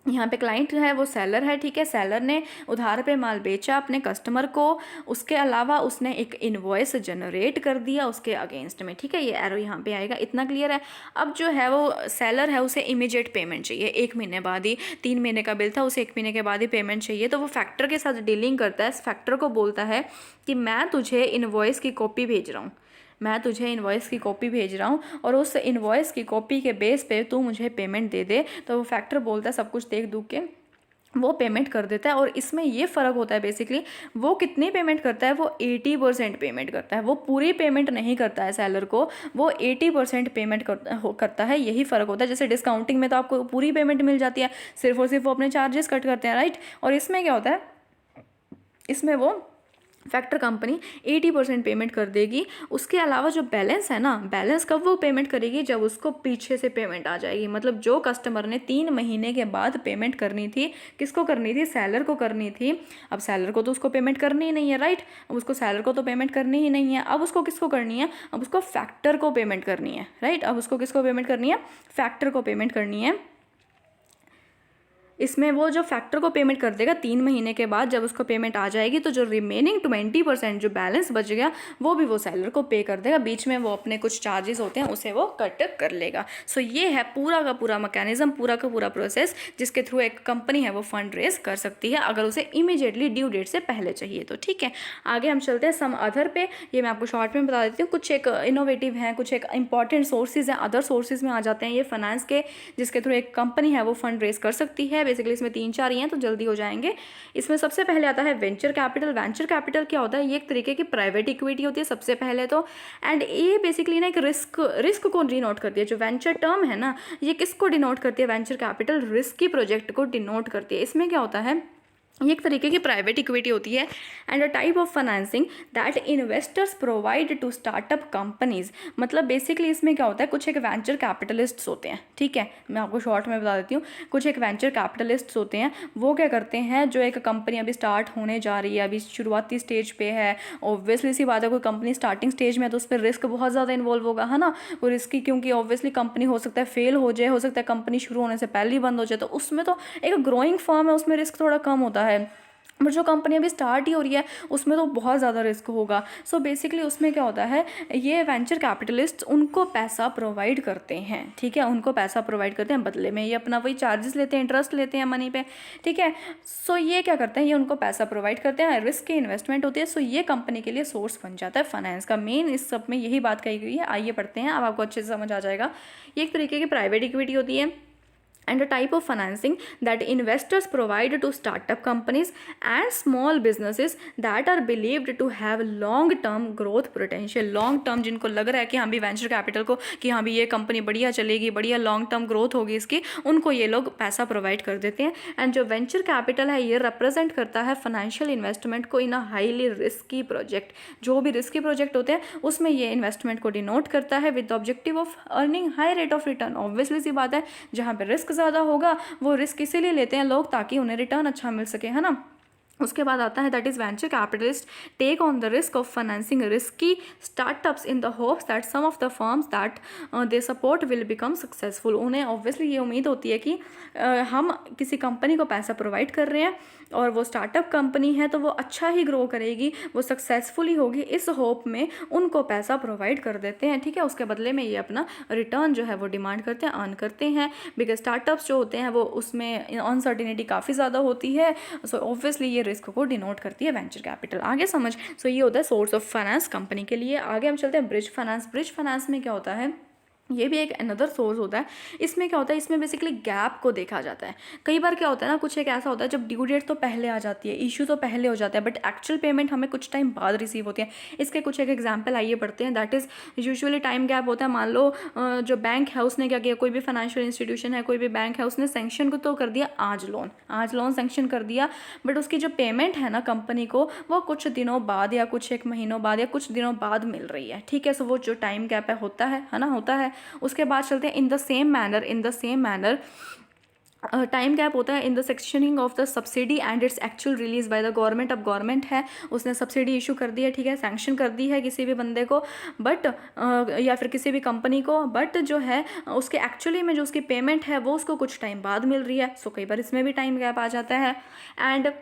यहाँ पे, क्लाइंट है वो सेलर है। ठीक है, सेलर ने उधार पे माल बेचा अपने कस्टमर को, उसके अलावा उसने एक इनवॉइस जनरेट कर दिया उसके अगेंस्ट में। ठीक है, ये एरो यहाँ पे आएगा, इतना क्लियर है। अब जो है वो सेलर है उसे इमीडिएट पेमेंट चाहिए, 1 महीने बाद ही, 3 महीने का बिल था उसे 1 महीने के बाद ही पेमेंट चाहिए। तो वो फैक्टर के साथ डीलिंग करता है, फैक्टर को बोलता है कि मैं तुझे इनवॉइस की कॉपी भेज रहा हूँ, मैं तुझे इनवॉइस की कॉपी भेज रहा हूँ और उस इनवॉइस की कॉपी के बेस पे तू मुझे पेमेंट दे दे। तो वो फैक्टर बोलता है सब कुछ देख दुख के वो पेमेंट कर देता है। और इसमें ये फ़र्क होता है बेसिकली, वो कितनी पेमेंट करता है, वो 80% पेमेंट करता है, वो पूरी पेमेंट नहीं करता है सेलर को, वो 80% पेमेंट करता है। यही फ़र्क होता है। जैसे डिस्काउंटिंग में तो आपको पूरी पेमेंट मिल जाती है, सिर्फ और सिर्फ वो अपने चार्जेस कट करते हैं, राइट। और इसमें क्या होता है, इसमें वो फैक्टर कंपनी 80% पेमेंट कर देगी। उसके अलावा जो बैलेंस है ना, बैलेंस कब वो पेमेंट करेगी, जब उसको पीछे से पेमेंट आ जाएगी। मतलब जो कस्टमर ने 3 महीने के बाद पेमेंट करनी थी, किसको करनी थी, सेलर को करनी थी। अब सेलर को तो उसको पेमेंट करनी ही नहीं है, राइट। अब उसको सेलर को तो पेमेंट करनी ही नहीं है। अब उसको किसको करनी है, अब उसको फैक्टर को पेमेंट करनी है, राइट। अब उसको किसको पेमेंट करनी है, फैक्टर को पेमेंट करनी है। इसमें वो जो फैक्टर को पेमेंट कर देगा 3 महीने के बाद, जब उसको पेमेंट आ जाएगी तो जो रिमेनिंग 20% जो बैलेंस बच गया वो भी वो सेलर को पे कर देगा। बीच में वो अपने कुछ चार्जेस होते हैं उसे वो कट कर लेगा। सो ये है पूरा का पूरा मैकेनिज्म, पूरा का पूरा प्रोसेस जिसके थ्रू एक कंपनी है वो फंड रेज कर सकती है, अगर उसे इमीडिएटली ड्यू डेट से पहले चाहिए तो। ठीक है, आगे हम चलते हैं सम अदर पे। ये मैं आपको शॉर्ट में बता देती हूँ। कुछ एक इनोवेटिव हैं, कुछ एक इंपॉर्टेंट सोर्सेज हैं, अदर सोर्सेज में आ जाते हैं ये फाइनेंस के, जिसके थ्रू एक कंपनी है वो फंड रेज कर सकती है। बेसिकली इसमें 3-4 ही हैं तो जल्दी हो जाएंगे। इसमें सबसे पहले आता है वेंचर कैपिटल। वेंचर कैपिटल क्या होता है, ये एक तरीके की प्राइवेट इक्विटी होती है सबसे पहले तो। एंड ये बेसिकली ना एक रिस्क को डिनोट करती है। जो वेंचर टर्म है ना, ये किसको डिनोट करती है, वेंचर कैपिटल रिस्की प्रोजेक्ट को डिनोट करती है। इसमें क्या होता है, ये एक तरीके की प्राइवेट इक्विटी होती है and a type of financing that investors provide to startup companies. मतलब बेसिकली इसमें क्या होता है, कुछ एक वेंचर कैपिटलिस्ट्स होते हैं। ठीक है, मैं आपको शॉर्ट में बता देती हूँ। कुछ एक वेंचर कैपिटलिस्ट्स होते हैं, वो क्या करते हैं, जो एक कंपनी अभी स्टार्ट होने जा रही है, अभी शुरुआती स्टेज पे है, ऑब्वियसली सी बात है कोई कंपनी स्टार्टिंग स्टेज में है तो उस पर रिस्क बहुत ज़्यादा इन्वॉल्व होगा, है ना। वो रिस्की क्योंकि ऑब्वियसली कंपनी हो सकता है फेल हो जाए, हो सकता है कंपनी शुरू होने से पहले ही बंद हो जाए, तो उसमें तो एक ग्रोइंग फर्म है उसमें रिस्क थोड़ा कम होता है। बट जो कंपनी अभी स्टार्ट ही हो रही है उसमें तो बहुत ज़्यादा रिस्क होगा। सो बेसिकली उसमें क्या होता है, ये वेंचर कैपिटलिस्ट उनको पैसा प्रोवाइड करते हैं। ठीक है, उनको पैसा प्रोवाइड करते हैं, बदले में ये अपना वही चार्जेस लेते हैं, इंटरेस्ट लेते हैं मनी पे। ठीक है, सो ये क्या करते हैं, ये उनको पैसा प्रोवाइड करते हैं, रिस्क की इन्वेस्टमेंट होती है। सो ये कंपनी के लिए सोर्स बन जाता है फाइनेंस का। मेन इस सब में यही बात कही गई है। आइए पढ़ते हैं, अब आपको अच्छे से समझ आ जाएगा। ये एक तरीके की प्राइवेट इक्विटी होती है and a type of financing that investors provide to startup companies and small businesses that are believed to have long term growth potential। long term जिनको लग रहा है कि हाँ भी वेंचर कैपिटल को कि हाँ भी ये कंपनी बढ़िया चलेगी, बढ़िया लॉन्ग टर्म ग्रोथ होगी इसकी, उनको ये लोग पैसा प्रोवाइड कर देते हैं। एंड जो वेंचर कैपिटल है ये रिप्रेजेंट करता है फाइनेंशियल इन्वेस्टमेंट को इन अ हाईली रिस्की प्रोजेक्ट। जो भी रिस्की प्रोजेक्ट होते हैं उसमें ये इन्वेस्टमेंट को डिनोट करता है with objective of earning high rate of return. Obviously सी बात है, जहाँ पे रिस्क ज़्यादा होगा वो रिस्क इसीलिए लेते हैं लोग ताकि उन्हें रिटर्न अच्छा मिल सके, है ना। उसके बाद आता है that is venture capitalist take on the risk of financing risky startups in the hopes that some of the firms that they support will become successful. उन्हें ऑब्वियसली ये उम्मीद होती है कि हम किसी कंपनी को पैसा प्रोवाइड कर रहे हैं और वो स्टार्टअप कंपनी है तो वो अच्छा ही ग्रो करेगी, वो सक्सेसफुल ही होगी, इस होप में उनको पैसा प्रोवाइड कर देते हैं, ठीक है। उसके बदले में ये अपना रिटर्न जो है वो डिमांड करते हैं, अर्न करते हैं, बिकॉज स्टार्टअप्स जो होते हैं वो उसमें अनसर्टिनिटी काफ़ी ज़्यादा होती है, सो ऑब्वियसली ये रिस्क को डिनोट करती है वेंचर कैपिटल। आगे समझ, सो ये होता है सोर्स ऑफ फाइनेंस कंपनी के लिए। आगे हम चलते हैं ब्रिज फाइनेंस। ब्रिज फाइनेंस में क्या होता है, ये भी एक अनदर सोर्स होता है। इसमें क्या होता है, इसमें बेसिकली गैप को देखा जाता है। कई बार क्या होता है ना, कुछ एक ऐसा होता है जब ड्यू डेट तो पहले आ जाती है, इशू तो पहले हो जाता है, बट एक्चुअल पेमेंट हमें कुछ टाइम बाद रिसीव होती है। इसके कुछ एक एग्जांपल आइए पढ़ते हैं। That is usually time gap होता है। मान लो जो बैंक है उसने क्या किया, कोई भी फाइनेंशियल इंस्टीट्यूशन है, कोई भी बैंक है, उसने सेंक्शन को तो कर दिया आज लोन सेंक्शन कर दिया, बट उसकी जो पेमेंट है ना कंपनी को, वो कुछ दिनों बाद या कुछ एक महीनों बाद या कुछ दिनों बाद मिल रही है, ठीक है। सो वो जो टाइम गैप है होता है ना, होता है। उसके बाद चलते हैं in the same manner time gap होता है in the sectioning of the subsidy and its actual release by the government. अब गवर्नमेंट है, उसने सब्सिडी इशू कर दी है, ठीक है, सैंक्शन कर दी है किसी भी बंदे को, बट या फिर किसी भी कंपनी को, बट जो है उसके एक्चुअली में जो उसकी पेमेंट है वो उसको कुछ टाइम बाद मिल रही है। सो कई बार इसमें भी टाइम गैप आ जाता है। एंड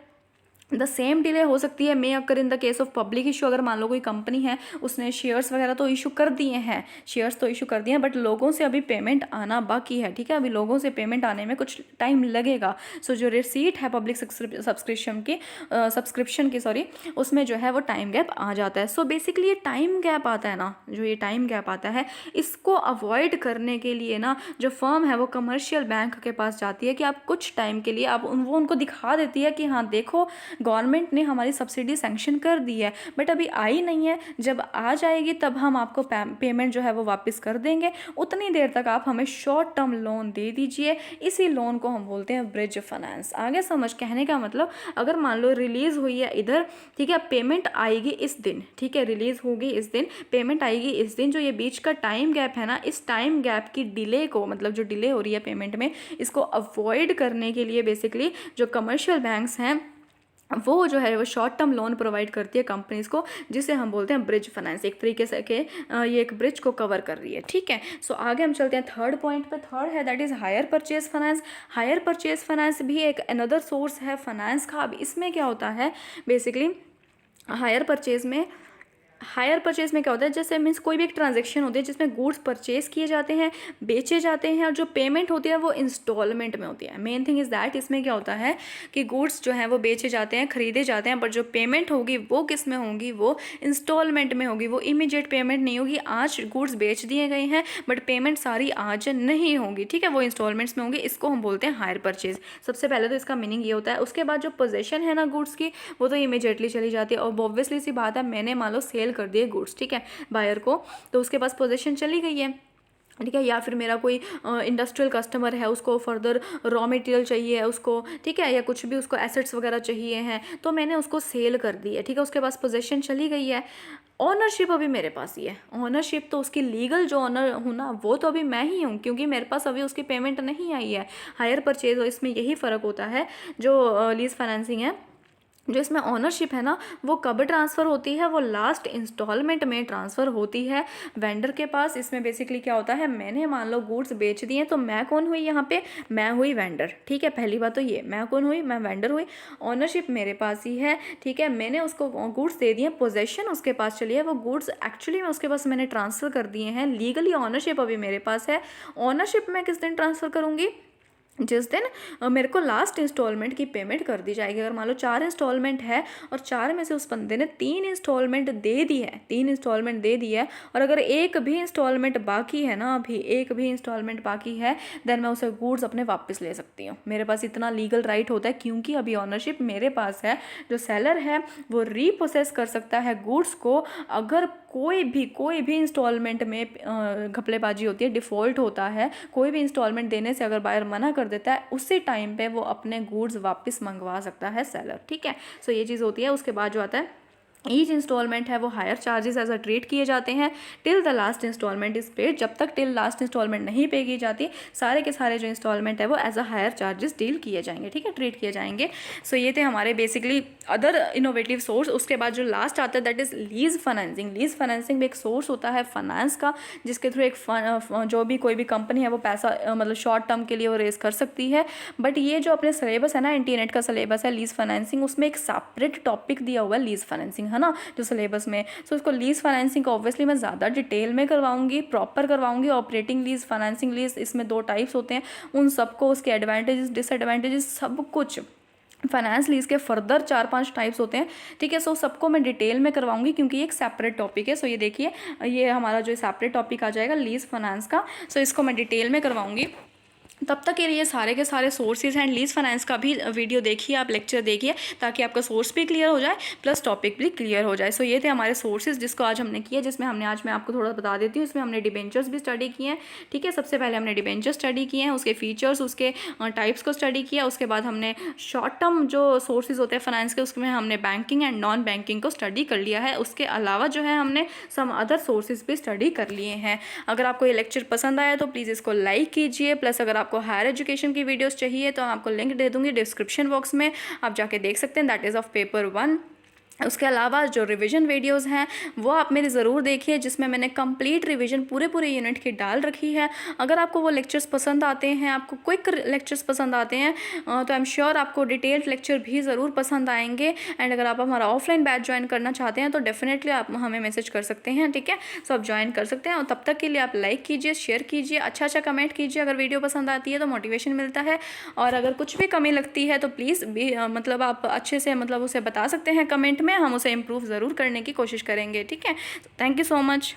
द सेम डिले हो सकती है may occur in the case of public issue. अगर मान लो कोई कंपनी है, उसने शेयर्स वगैरह तो इशू कर दिए हैं, बट लोगों से अभी पेमेंट आना बाकी है, ठीक है, अभी लोगों से पेमेंट आने में कुछ टाइम लगेगा। सो जो रिसीट है पब्लिक सब्सक्रिप्शन की उसमें जो है वो टाइम गैप आ जाता है। सो बेसिकली ये टाइम गैप आता है ना, जो ये टाइम गैप आता है, इसको अवॉइड करने के लिए ना जो फर्म है वो कमर्शियल बैंक के पास जाती है कि आप कुछ टाइम के लिए आप वो उनको दिखा देती है कि हाँ देखो गवर्नमेंट ने हमारी सब्सिडी सैंक्शन कर दी है, बट अभी आई नहीं है, जब आ जाएगी तब हम आपको पेमेंट जो है वो वापस कर देंगे, उतनी देर तक आप हमें शॉर्ट टर्म लोन दे दीजिए। इसी लोन को हम बोलते हैं ब्रिज फाइनेंस। आगे समझ, कहने का मतलब अगर मान लो रिलीज़ हुई है इधर, ठीक है, पेमेंट आएगी इस दिन, ठीक है, रिलीज़ होगी इस दिन, पेमेंट आएगी इस दिन, जो ये बीच का टाइम गैप है ना, इस टाइम गैप की डिले को, मतलब जो डिले हो रही है पेमेंट में, इसको अवॉइड करने के लिए बेसिकली जो कमर्शियल बैंक्स हैं वो जो है वो शॉर्ट टर्म लोन प्रोवाइड करती है कंपनीज़ को, जिसे हम बोलते हैं ब्रिज फाइनेंस। एक तरीके से के ये एक ब्रिज को कवर कर रही है, ठीक है। सो आगे हम चलते हैं थर्ड पॉइंट पे। थर्ड है that is hire purchase finance. Hire purchase finance भी एक अनदर सोर्स है फाइनेंस का। अब इसमें क्या होता है, बेसिकली हायर परचेज में क्या होता है, जैसे मीन्स कोई भी एक ट्रांजैक्शन होती है जिसमें गुड्स परचेज किए जाते हैं, बेचे जाते हैं, और जो पेमेंट होती है वो इंस्टॉलमेंट में होती है। मेन थिंग इज़ दैट, इसमें क्या होता है कि गुड्स जो हैं वो बेचे जाते हैं, खरीदे जाते हैं, बट जो पेमेंट होगी वो किस में होगी, वो इंस्टॉलमेंट में होगी। वो इमीडिएट पेमेंट नहीं होगी। आज गुड्स बेच दिए गए हैं बट पेमेंट सारी आज नहीं होगी, ठीक है, वो इंस्टॉलमेंट्स में होगी। इसको हम बोलते हैं हायर परचेज। सबसे पहले तो इसका मीनिंग ये होता है। उसके बाद जो पोजेशन है ना गुड्स की, वो तो इमीडिएटली चली जाती है। और ऑब्वियसली सी बात है, मैंने मान लो सेल कर दिए गुड्स, ठीक है, बायर को, तो उसके पास पोजीशन चली गई है, ठीक है। या फिर मेरा कोई इंडस्ट्रियल कस्टमर है, उसको फर्दर रॉ मटेरियल चाहिए है उसको, ठीक है, या कुछ भी उसको एसेट्स वगैरह चाहिए हैं, तो मैंने उसको सेल कर दी है, ठीक है, उसके पास पोजीशन चली गई है। ऑनरशिप अभी मेरे पास ही है। ऑनरशिप तो उसकी लीगल जो ऑनर हूँ ना, वो तो अभी मैं ही हूँ, क्योंकि मेरे पास अभी उसकी पेमेंट नहीं आई है। हायर परचेज और इसमें यही फ़र्क होता है। जो लीज फाइनेंसिंग है, जो इसमें ऑनरशिप है ना, वो कब ट्रांसफ़र होती है, वो लास्ट इंस्टॉलमेंट में ट्रांसफ़र होती है वेंडर के पास। इसमें बेसिकली क्या होता है, मैंने मान लो गुड्स बेच दिए, तो मैं कौन हुई यहाँ पे, मैं हुई वेंडर, ठीक है। पहली बात तो ये, मैं कौन हुई, मैं वेंडर हुई। ऑनरशिप मेरे पास ही है, ठीक है, मैंने उसको गुड्स दे दिए, पोजेशन उसके पास चली है, वो गुड्स एक्चुअली में उसके पास मैंने ट्रांसफ़र कर दिए हैं, लीगली ऑनरशिप अभी मेरे पास है। ऑनरशिप मैं किस दिन ट्रांसफ़र करूँगी, जिस दिन मेरे को लास्ट इंस्टॉलमेंट की पेमेंट कर दी जाएगी। अगर मान लो 4 इंस्टॉलमेंट है और 4 में से उस बंदे ने 3 इंस्टॉलमेंट दे दी है, 3 इंस्टॉलमेंट दे दी है, और अगर एक भी इंस्टॉलमेंट बाकी है ना, अभी एक भी इंस्टॉलमेंट बाकी है, देन मैं उसे गुड्स अपने वापस ले सकती हूँ। मेरे पास इतना लीगल राइट होता है, क्योंकि अभी ऑनरशिप मेरे पास है। जो सेलर है वो रीप्रोसेस कर सकता है गुड्स को, अगर कोई भी इंस्टॉलमेंट में घपलेबाजी होती है, डिफ़ॉल्ट होता है, कोई भी इंस्टॉलमेंट देने से अगर बायर मना कर देता है, उसी टाइम पे वो अपने गुड्स वापस मंगवा सकता है सेलर, ठीक है। सो ये चीज़ होती है। उसके बाद जो आता है ईच इंस्टॉलमेंट है वो higher charges as a treat किए जाते हैं till the last installment is paid. जब तक टिल लास्ट इंस्टॉलमेंट नहीं पे की जाती, सारे के सारे जो इंस्टॉलमेंट है वो as a higher charges deal किए जाएंगे, ठीक है, ट्रीट किए जाएंगे। सो ये थे हमारे बेसिकली अदर इनोवेटिव सोर्स। उसके बाद जो लास्ट आता है that is lease financing. Lease financing भी एक सोर्स होता है फाइनेंस का, जिसके थ्रू एक जो भी कोई भी कंपनी है वो पैसा मतलब शॉर्ट टर्म के लिए वो रेज कर सकती है। बट ये जो अपने सिलेबस है ना, इंटरनेट का सिलेबस है लीज फाइनेंसिंग, उसमें एक सेपरेट टॉपिक दिया हुआ है लीज फाइनेंसिंग, है ना, जो सिलेबस में। सो उसको लीज फाइनेंसिंग को ऑब्वियसली मैं ज़्यादा डिटेल में करवाऊंगी, प्रॉपर करवाऊंगी। ऑपरेटिंग लीज, फाइनेंसिंग लीज, इसमें 2 टाइप्स होते हैं, उन सबको, उसके एडवांटेजेस डिसएडवांटेजेस सब कुछ। फाइनेंस लीज के फर्दर 4-5 टाइप्स होते हैं, ठीक है। सो सबको मैं डिटेल में करवाऊंगी क्योंकि ये एक सेपरेट टॉपिक है। सो ये देखिए, ये हमारा जो सेपरेट टॉपिक आ जाएगा लीज फाइनेंस का। सो इसको मैं डिटेल में करवाऊंगी। तब तक के लिए सारे के सारे सोर्सेज हैं लीज फाइनेंस का भी वीडियो देखिए, आप लेक्चर देखिए, ताकि आपका सोर्स भी क्लियर हो जाए प्लस टॉपिक भी क्लियर हो जाए। सो ये थे हमारे सोर्सेज जिसको आज हमने किया, जिसमें हमने आज मैं आपको थोड़ा बता देती हूँ। इसमें हमने डिबेंचर्स भी स्टडी किए हैं, ठीक है। सबसे पहले हमने डिबेंचर स्टडी किए हैं, उसके फीचर्स, उसके टाइप्स को स्टडी किया। उसके बाद हमने शॉर्ट टर्म जो सोर्सेज होते हैं फाइनेंस के, उसमें हमने बैंकिंग एंड नॉन बैंकिंग को स्टडी कर लिया है। उसके अलावा जो है हमने सम अदर सोर्सेज भी स्टडी कर लिए हैं। अगर आपको ये लेक्चर पसंद आया तो प्लीज़ इसको लाइक कीजिए। प्लस अगर आपको हायर एजुकेशन की वीडियोस चाहिए तो आपको लिंक दे दूंगी डिस्क्रिप्शन बॉक्स में, आप जाके देख सकते हैं, दैट इज़ ऑफ पेपर 1। उसके अलावा जो रिवीजन वीडियोस हैं वो आप मेरी ज़रूर देखिए, जिसमें मैंने कंप्लीट रिवीजन पूरे यूनिट की डाल रखी है। अगर आपको वो लेक्चर्स पसंद आते हैं, आपको क्विक लेक्चर्स पसंद आते हैं, तो आई एम श्योर आपको डिटेल्ड लेक्चर भी ज़रूर पसंद आएंगे। एंड अगर आप हमारा ऑफलाइन बैच ज्वाइन करना चाहते हैं तो डेफिनेटली आप हमें मैसेज कर सकते हैं, ठीक है। सो आप ज्वाइन कर सकते हैं। और तब तक के लिए आप लाइक कीजिए, शेयर कीजिए, अच्छा कमेंट कीजिए। अगर वीडियो पसंद आती है तो मोटिवेशन मिलता है, और अगर कुछ भी कमी लगती है तो प्लीज़ भी मतलब आप अच्छे से मतलब उसे बता सकते हैं कमेंट में, हम उसे इम्प्रूव ज़रूर करने की कोशिश करेंगे, ठीक है। Thank you so much.